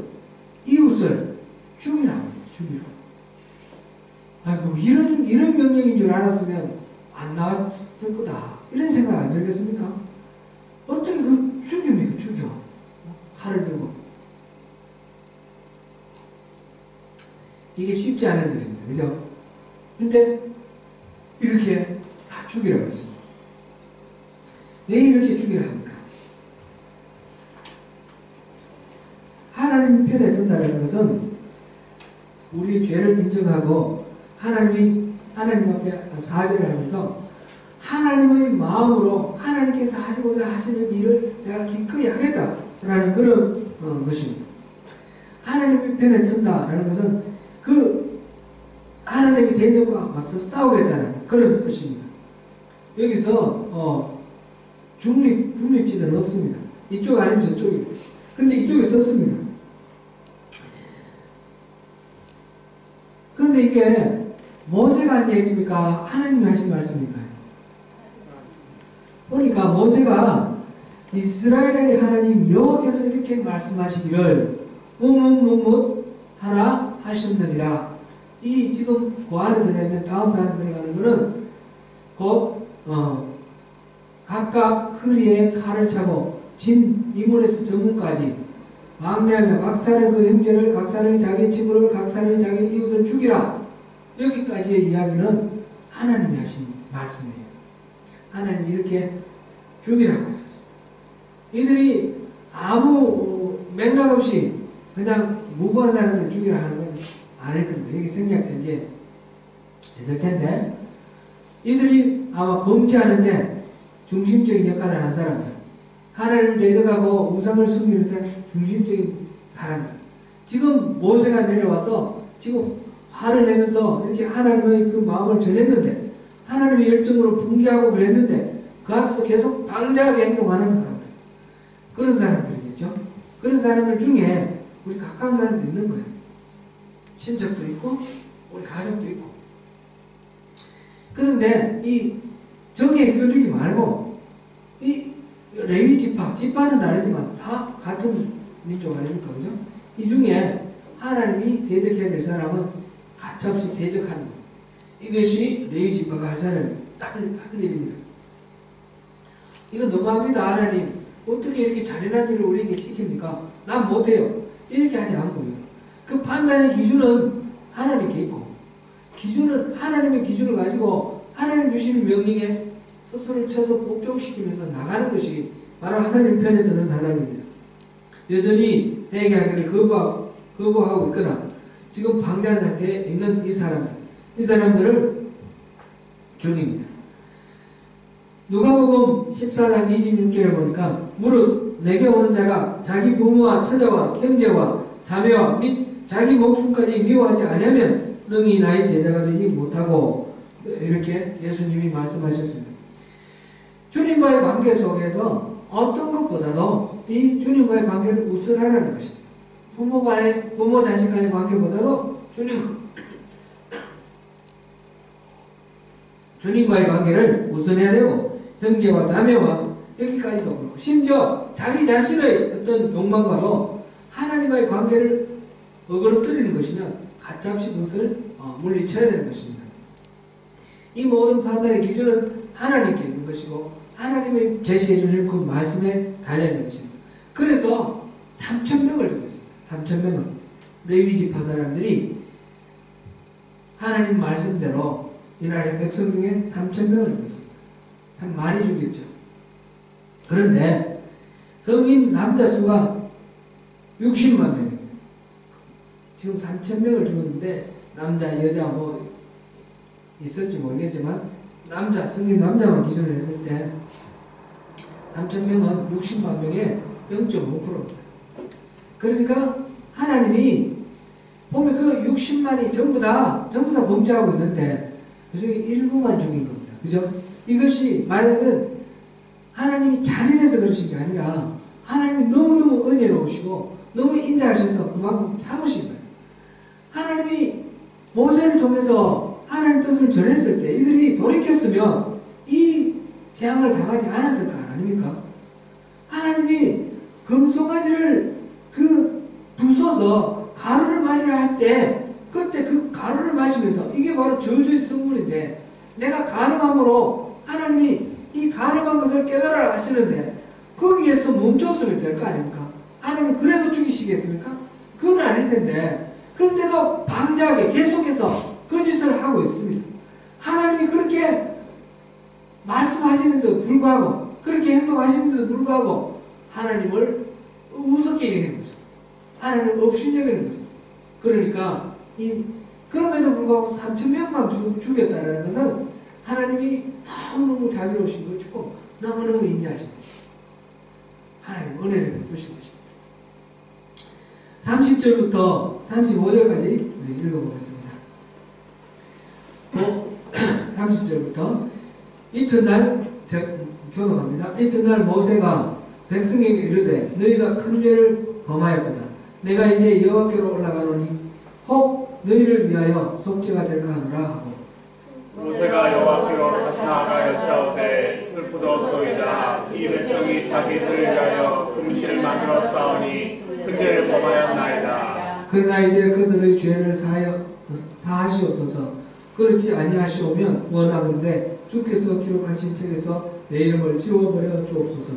이웃을 죽이라 죽이라. 아이고 이런 명령인 줄 알았으면 안 나왔을 거다 이런 생각 안 들겠습니까? 어떻게 그 죽입니까? 죽여 칼을 들고 이게 쉽지 않은 일입니다. 그죠? 근데 이렇게 다 죽이라고 했습니다. 왜 이렇게 죽이라 합니까? 하나님 편에 선다는 것은 우리의 죄를 인정하고 하나님 앞에 사죄를 하면서 하나님의 마음으로 하나님께서 하시고자 하시는 일을 내가 기꺼이 하겠다라는 그런 것입니다. 하나님 편에 선다라는 것은 그 하나님의 대적과 맞서 싸우겠다는 그런 것입니다. 여기서 중립지대는 없습니다. 이쪽 아니면 저쪽입니다. 그런데 이쪽에 썼습니다. 그런데 이게 모세가 한 얘기입니까? 하나님이 하신 말씀입니까? 그러니까 모세가 이스라엘의 하나님 여호와께서 이렇게 말씀하시기를 하라 하셨느니라. 이 지금 그 안에 들어있는 다음 단에 들어가는 것은 곧 각각 허리에 칼을 차고 진 이문에서 저문까지 막내하며 각 사람 그 형제를 각 사람이 자기 친구를 각 사람이 자기 이웃을 죽이라. 여기까지의 이야기는 하나님이 하신 말씀이에요. 하나님이 이렇게 죽이라고 하셨어요. 이들이 아무 맥락 없이 그냥 무고한 사람을 죽이라 하는 건 아닐 겁니다. 여기 생략된 게 있을 텐데 이들이 아마 범죄하는데 중심적인 역할을 한 사람들, 하나님을 대적하고 우상을 숨기는데 중심적인 사람들. 지금 모세가 내려와서 지금 화를 내면서 이렇게 하나님의 그 마음을 전했는데, 하나님의 열정으로 분개하고 그랬는데 그 앞에서 계속 방자하게 행동하는 사람들, 그런 사람들이겠죠. 그런 사람들 중에 우리 가까운 사람도 있는 거예요. 친척도 있고 우리 가족도 있고. 그런데 이 정의에 끌리지 말고, 이 레위 지파는 다르지만 다 같은 민족 아닙니까? 그죠? 이 중에 하나님이 대적해야 될 사람은 가차없이 대적하는 것. 이것이 레위 지파가 할 일입니다. 이거 너무합니다. 하나님 어떻게 이렇게 잔인한 일을 우리에게 시킵니까? 난 못해요. 이렇게 하지 않고요. 그 판단의 기준은 하나님께 있고, 기준은 하나님의 기준을 가지고 하나님 주시는 명령에 스스로를 쳐서 복종시키면서 나가는 것이 바로 하나님 편에 서는 사람입니다. 여전히 회개하기를 거부하고 있거나 지금 방대한 상태에 있는 이 사람들을 죽입니다. 누가복음 14장 26절에 보니까 무릇 내게 오는 자가 자기 부모와 처자와 형제와 자매와 및 자기 목숨까지 미워하지 않으면 능히 나의 제자가 되지 못하고, 이렇게 예수님이 말씀하셨습니다. 주님과의 관계 속에서 어떤 것보다도 이 주님과의 관계를 우선하라는 것입니다. 부모 자식 간의 관계보다도 주님과의 관계를 우선해야 되고, 형제와 자매와 여기까지도 그렇고, 심지어 자기 자신의 어떤 욕망과도 하나님과의 관계를 어그러뜨리는 것이면 가차없이 그것을 물리쳐야 되는 것입니다. 이 모든 판단의 기준은 하나님께 있는 것이고 하나님이 제시해 주신 그 말씀에 달려있는 것입니다. 그래서 3,000명을 죽였습니다. 3,000명은 레위 지파 사람들이 하나님 말씀대로 이스라엘 백성 중에 3,000명을 죽였습니다. 참 많이 죽였죠. 그런데 성인 남자 수가 60만 명입니다. 지금 3,000명을 죽였는데 남자 여자 뭐 있을지 모르겠지만 성인 남자만 기준을 했을 때 3,000명은 60만 명의 0.5%입니다. 그러니까 하나님이 보면 그 60만이 전부 다 범죄하고 있는데 그 중에 일부만 죽인 겁니다. 그죠? 이것이 말하면 하나님이 잔인해서 그러신 게 아니라 하나님이 너무너무 은혜로우시고 너무 인자하셔서 그만큼 참으신 거예요. 하나님이 모세를 통해서 하나님 뜻을 전했을 때 이들이 돌이켰으면 이 재앙을 당하지 않았을 거 아닙니까? 하나님이 금송아지를 부숴서 가루를 마시라 할 때 그때 그 가루를 마시면서 이게 바로 저주의 성분인데 내가 가늠함으로 하나님이 이 가늠한 것을 깨달아 하시는데 거기에서 멈췄으면 될 거 아닙니까? 하나님이 그래도 죽이시겠습니까? 그건 아닐 텐데 그런데도 방자하게 계속해서 거짓을 하고 있습니다. 하나님이 그렇게 말씀하시는데도 불구하고 그렇게 행동하시는데도 불구하고 하나님을 우습게 여기는 거죠. 하나님을 없이 여기는 거죠. 그러니까 그럼에도 불구하고 3,000명만 죽였다는 것은 하나님이 너무너무 자비로우신 것이고 너무너무 인자하신 것이고 하나님 은혜를 베푸신 것입니다. 30절부터 35절까지 우리 읽어보겠습니다. 30절부터 이튿날 교독합니다. 이튿날 모세가 백성에게 이르되 너희가 큰 죄를 범하였도다. 내가 이제 여호와께로 올라가노니 혹 너희를 위하여 속죄가 될까 하노라 하고 모세가 여호와께로 다시 나아가 여짜오되 슬프도소이다. 이 백성이 자기들을 위하여 금실을 만들어 싸우니 큰 죄를 범하였나이다. 그러나 이제 그들의 죄를 사하시옵소서. 그렇지 아니하시오면 원하건대 주께서 기록하신 책에서 내 이름을 지워버려 주옵소서.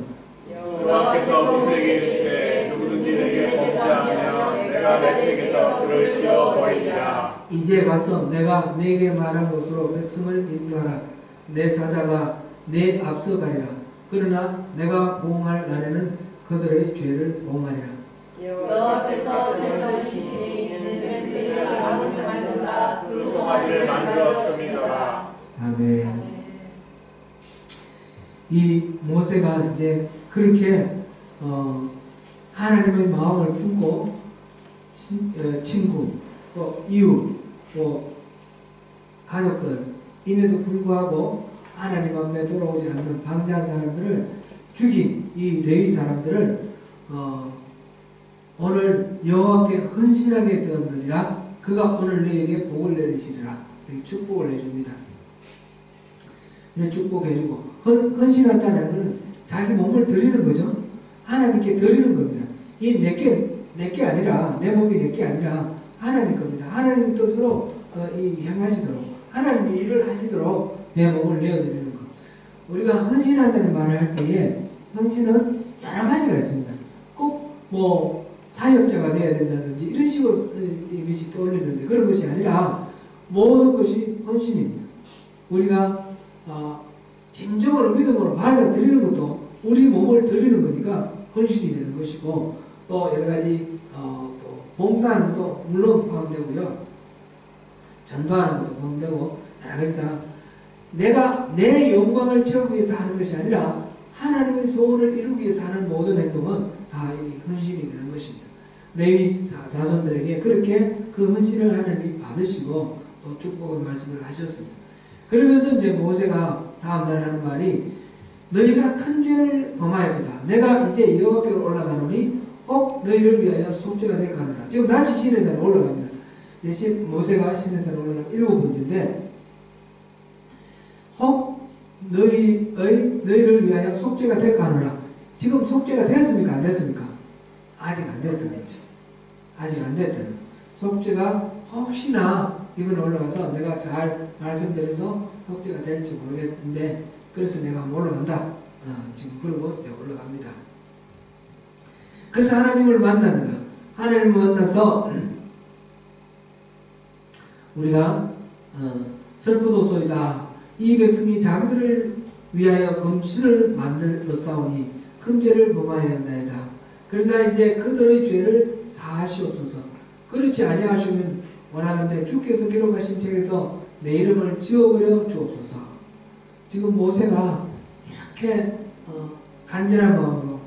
여호와께서 모세에게 이르시되 누구든지 내게 범죄하면 내가 내 책에서 그를 지워버리리라. 이제 가서 내가 네게 말한 곳으로 백성을 인도하라. 내 사자가 내 앞서 가리라. 그러나 내가 보응할 날에는 그들의 죄를 보응하리라. 여호와께서 제사지시니 이는 그들을 아무리 만든다 그 송아지를 만들었음이더라. 아멘. 이 모세가 이제 그렇게 하나님의 마음을 품고 친구, 또 이웃, 또 가족들임에도 불구하고 하나님 앞에 돌아오지 않는 방자한 사람들을 죽인 이 레위 사람들을 오늘 여호와께 헌신하게 되었느니라. 그가 오늘 너에게 복을 내리시리라. 이렇게 축복을 해줍니다. 이렇게 축복해주고 헌신한다는 것은 자기 몸을 드리는 거죠. 하나님께 드리는 겁니다. 이 내게 아니라, 내 몸이 내게 아니라 하나님 겁니다. 하나님 뜻으로 행하시도록, 하나님이 일을 하시도록 내 몸을 내어드리는 것. 우리가 헌신한다는 말을 할 때에 헌신은 여러 가지가 있습니다. 꼭 사역자가 되어야 된다든지 이런 식으로 이미지 떠올리는데 그런 것이 아니라 모든 것이 헌신입니다. 우리가 진정으로 믿음으로 받아들이는 것도 우리 몸을 드리는 거니까 헌신이 되는 것이고, 또 여러 가지 또 봉사하는 것도 물론 포함되고요, 전도하는 것도 포함되고, 여러 가지 다 내가 내 영광을 채우기 위해서 하는 것이 아니라 하나님의 소원을 이루기 위해서 하는 모든 행동은 다 헌신이 되는 것입니다. 레위 자손들에게 그렇게 그 헌신을 하나님이 받으시고 또 축복의 말씀을 하셨습니다. 그러면서 이제 모세가 다음날 하는 말이, 너희가 큰 죄를 범하였다. 내가 이제 여호와께로 올라가노니 혹 너희를 위하여 속죄가 될 가노라. 지금 다시 시내산에 올라갑니다. 모세가 시내산에 올라간 7번째인데, 혹 너희를 위하여 속죄가 될 가노라. 지금 속죄가 됐습니까? 안 됐습니까? 아직 안 됐다는 거죠. 아직 안 됐다는 거죠. 속죄가 혹시나 이번에 올라가서 내가 잘 말씀드려서 속죄가 될지 모르겠는데, 그래서 내가 올라간다. 지금 그러고 올라갑니다. 그래서 하나님을 만납니다. 하나님을 만나서 우리가 슬프도소이다. 이 백성이 자기들을 위하여 금신을 만들었사오니 큰 죄를 범하였나이다. 그러나 이제 그들의 죄를 사하시옵소서. 그렇지 아니하시면 원하는데 주께서 기록하신 책에서 내 이름을 지워버려 주옵소서. 지금 모세가 이렇게 간절한 마음으로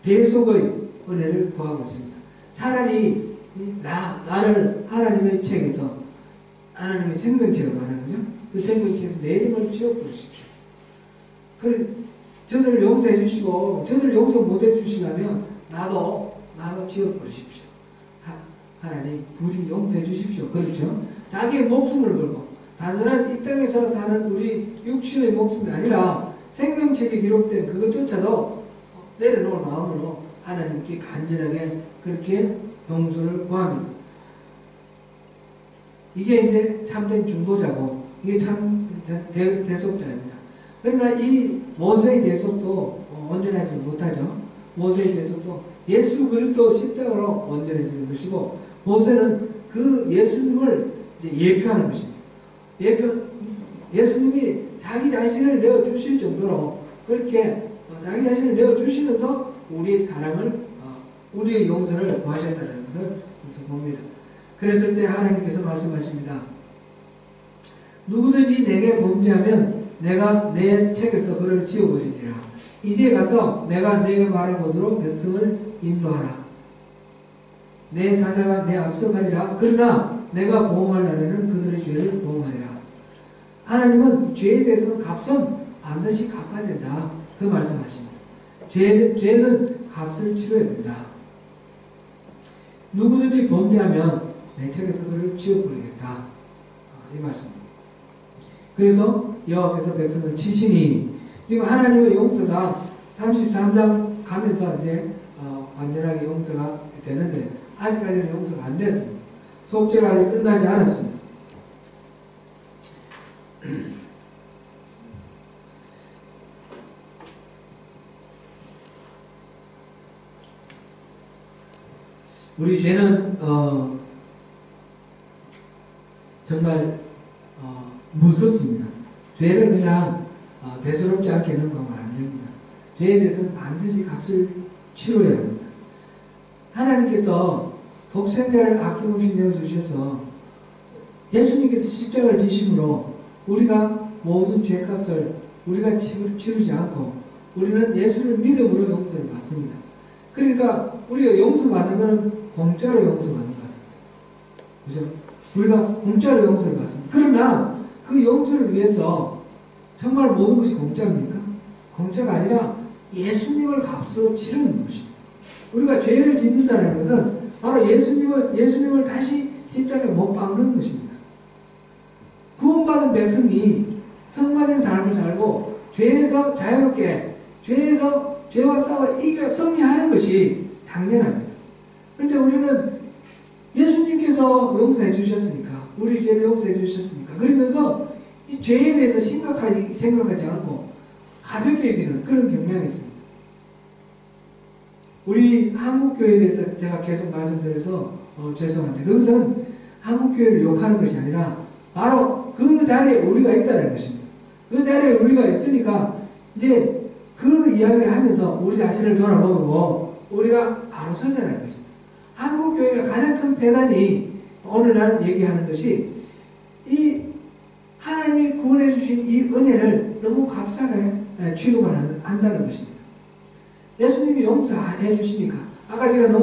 대속의 은혜를 구하고 있습니다. 차라리 나를 하나님의 책에서, 하나님의 생명책을 말하는 거죠. 그 생명책에서 내 이름을 지워버리십시오. 저들을 용서해 주시고, 저들을 용서 못해 주시려면 나도 지워버리십시오. 하나님 부디 용서해 주십시오. 그렇죠? 자기의 목숨을 걸고, 단순한 이 땅에서 사는 우리 육신의 목숨이 아니라 생명책에 기록된 그것조차도 내려놓을 마음으로 하나님께 간절하게 그렇게 용서를 구합니다. 이게 이제 참된 중보자고, 이게 참 대속자입니다. 그러나 이 모세의 대속도 온전하지 못하죠. 모세의 대속도 예수 그리스도 십자가로 온전해지는 것이고, 모세는 그 예수님을 이제 예표하는 것입니다. 예수님이 자기 자신을 내어주실 정도로 그렇게 자기 자신을 내어주시면서 우리의 사랑을, 우리의 용서를 구하셨다는 것을 여기서 봅니다. 그랬을 때 하나님께서 말씀하십니다. 누구든지 내게 범죄하면 내가 내 책에서 그를 지워버리리라. 이제 가서 내가 내게 말한 곳으로 백성을 인도하라. 내 사자가 내 앞서 가리라. 그러나 내가 보응할 날에는 그들의 죄를 보응하리라. 하나님은 죄에 대해서 값은 반드시 갚아야 된다. 그 말씀하십니다. 죄는 값을 치러야 된다. 누구든지 범죄하면 내 책에서 그를 지워버리겠다. 이 말씀입니다. 그래서 여호와께서 백성을 치시니, 지금 하나님의 용서가 33장 가면서 이제 완전하게 용서가 되는데 아직까지는 용서가 안 됐습니다. 속죄가 아직 끝나지 않았습니다. 우리 죄는 정말 무섭습니다. 죄를 그냥 대수롭지 않게 넘어가면 안 됩니다. 죄에 대해서는 반드시 값을 치러야 합니다. 하나님께서 독생자를 아낌없이 내어주셔서 예수님께서 십자가를 지심으로 우리가 모든 죄값을 우리가 치르지 않고 우리는 예수를 믿음으로 용서를 받습니다. 그러니까 우리가 용서받는 것은 공짜로 용서받는 것입니다. 그죠? 우리가 공짜로 용서를 받습니다. 그러나 그 용서를 위해서 정말 모든 것이 공짜입니까? 공짜가 아니라 예수님을 값으로 치르는 것입니다. 우리가 죄를 짓는다는 것은 바로 예수님을 다시 십자가에 못 박는 것입니다. 구원받은 백성이 성화된 삶을 살고 죄에서 자유롭게 죄와 싸워 이겨 승리하는 것이 당연합니다. 그런데 우리는 예수님께서 용서해 주셨으니까 우리 죄를 용서해 주셨으니까 그러면서 이 죄에 대해서 심각하게 생각하지 않고 가볍게 여기는 그런 경향이 있습니다. 우리 한국교회에 대해서 제가 계속 말씀드려서 죄송한데 그것은 한국교회를 욕하는 것이 아니라 바로 그 자리에 우리가 있다는 것입니다. 그 자리에 우리가 있으니까 이제 그 이야기를 하면서 우리 자신을 돌아보고 우리가 바로 서자라는 것입니다. 한국교회가 가장 큰 배단이 오늘날 얘기하는 것이 이 하나님이 구원해 주신 이 은혜를 너무 값싸게 취급을 한다는 것입니다. 예수님이 용서해 주시니까 아까 제가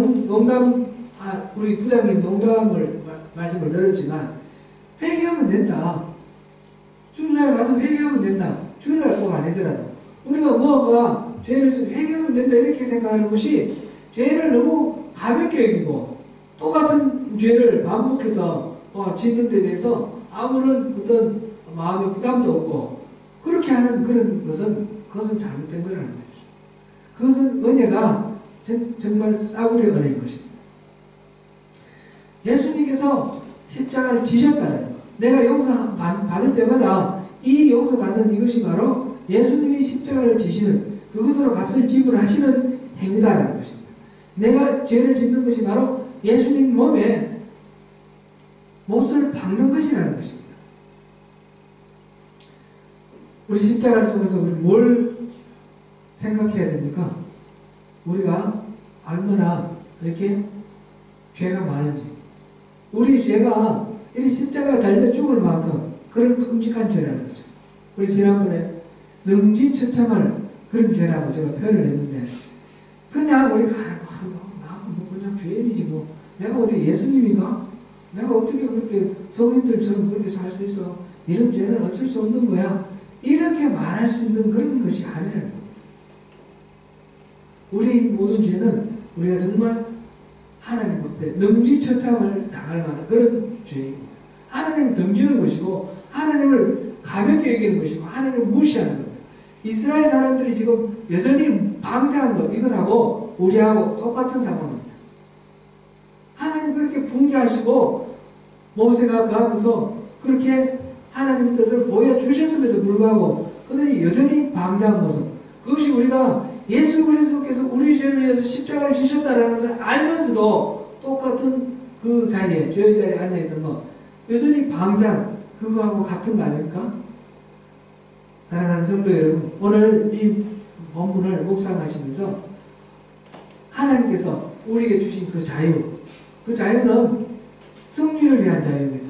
우리 부장님 농담을 말씀을 드렸지만 회개하면 된다. 주일날 가서 회개하면 된다. 주일날 꼭 아니더라도 우리가 무언가 죄를 회개하면 된다 이렇게 생각하는 것이 죄를 너무 가볍게 여기고 똑같은 죄를 반복해서 짓는 데 대해서 아무런 어떤 마음의 부담도 없고 그렇게 하는 그것은 잘못된 거라는 거죠. 그것은 은혜가 정말 싸구려 은혜인 것입니다. 예수님께서 십자가를 지셨다는 것. 내가 용서받을 때마다 이 용서받는 이것이 바로 예수님이 십자가를 지시는 그것으로 값을 지불하시는 행위다라는 것입니다. 내가 죄를 짓는 것이 바로 예수님 몸에 못을 박는 것이라는 것입니다. 우리 십자가를 통해서 우리 뭘 생각해야 됩니까? 우리가 얼마나 이렇게 죄가 많은지 우리 죄가 이 십자가에 달려 죽을 만큼 그런 끔찍한 죄라는 거죠. 우리 지난번에 능지처참할 그런 죄라고 제가 표현을 했는데 그냥 우리가 그냥 죄인이지 뭐 내가 어디 예수님인가? 내가 어떻게 그렇게 성인들처럼 그렇게 살 수 있어? 이런 죄는 어쩔 수 없는 거야. 이렇게 말할 수 있는 그런 것이 아니라는 겁니다. 우리 모든 죄는 우리가 정말 하나님 앞에 능지처참을 당할 만한 그런 죄입니다. 하나님을 덤지는 것이고 하나님을 가볍게 여기는 것이고 하나님을 무시하는 겁니다. 이스라엘 사람들이 지금 여전히 방자한 것 이것하고 우리하고 똑같은 상황입니다. 하나님 그렇게 분개하시고 모세가 그 앞에서 그렇게 하나님의 뜻을 보여주셨음에도 불구하고 그들이 여전히 방자한 모습 그것이 우리가 예수 그리스도께서 우리 죄를 위해서 십자가를 지셨다는 것을 알면서도 똑같은 그 자리에 죄의 자리에 앉아있는 것 여전히 방장 그거하고 같은 거 아닙니까? 사랑하는 성도 여러분 오늘 이 본문을 묵상하시면서 하나님께서 우리에게 주신 그 자유는 승리를 위한 자유입니다.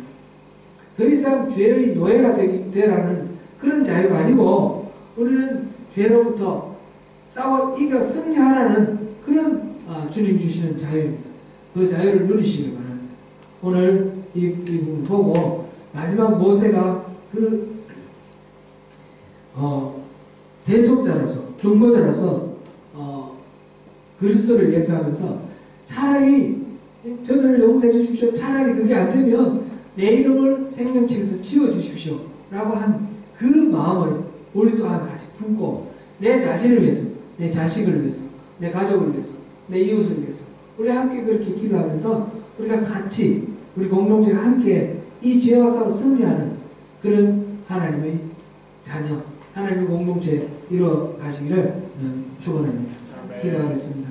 더 이상 죄의 노예가 되라는 그런 자유가 아니고 우리는 죄로부터 싸워 이겨 승리하라는 그런 주님 주시는 자유입니다. 그 자유를 누리시길 바랍니다. 오늘 이 부분 보고 마지막 모세가 그 대속자로서 중보자로서 그리스도를 예표하면서 차라리 저들을 용서해 주십시오. 차라리 그게 안 되면 내 이름을 생명책에서 지워주십시오. 라고 한 그 마음을 우리 또한 같이 품고 내 자신을 위해서, 내 자식을 위해서, 내 가족을 위해서, 내 이웃을 위해서 우리 함께 그렇게 기도하면서 우리가 같이 우리 공동체가 함께 이 죄와 싸워 승리하는 그런 하나님의 자녀, 하나님의 공동체 이루어 가시기를 축원합니다. 기도하겠습니다.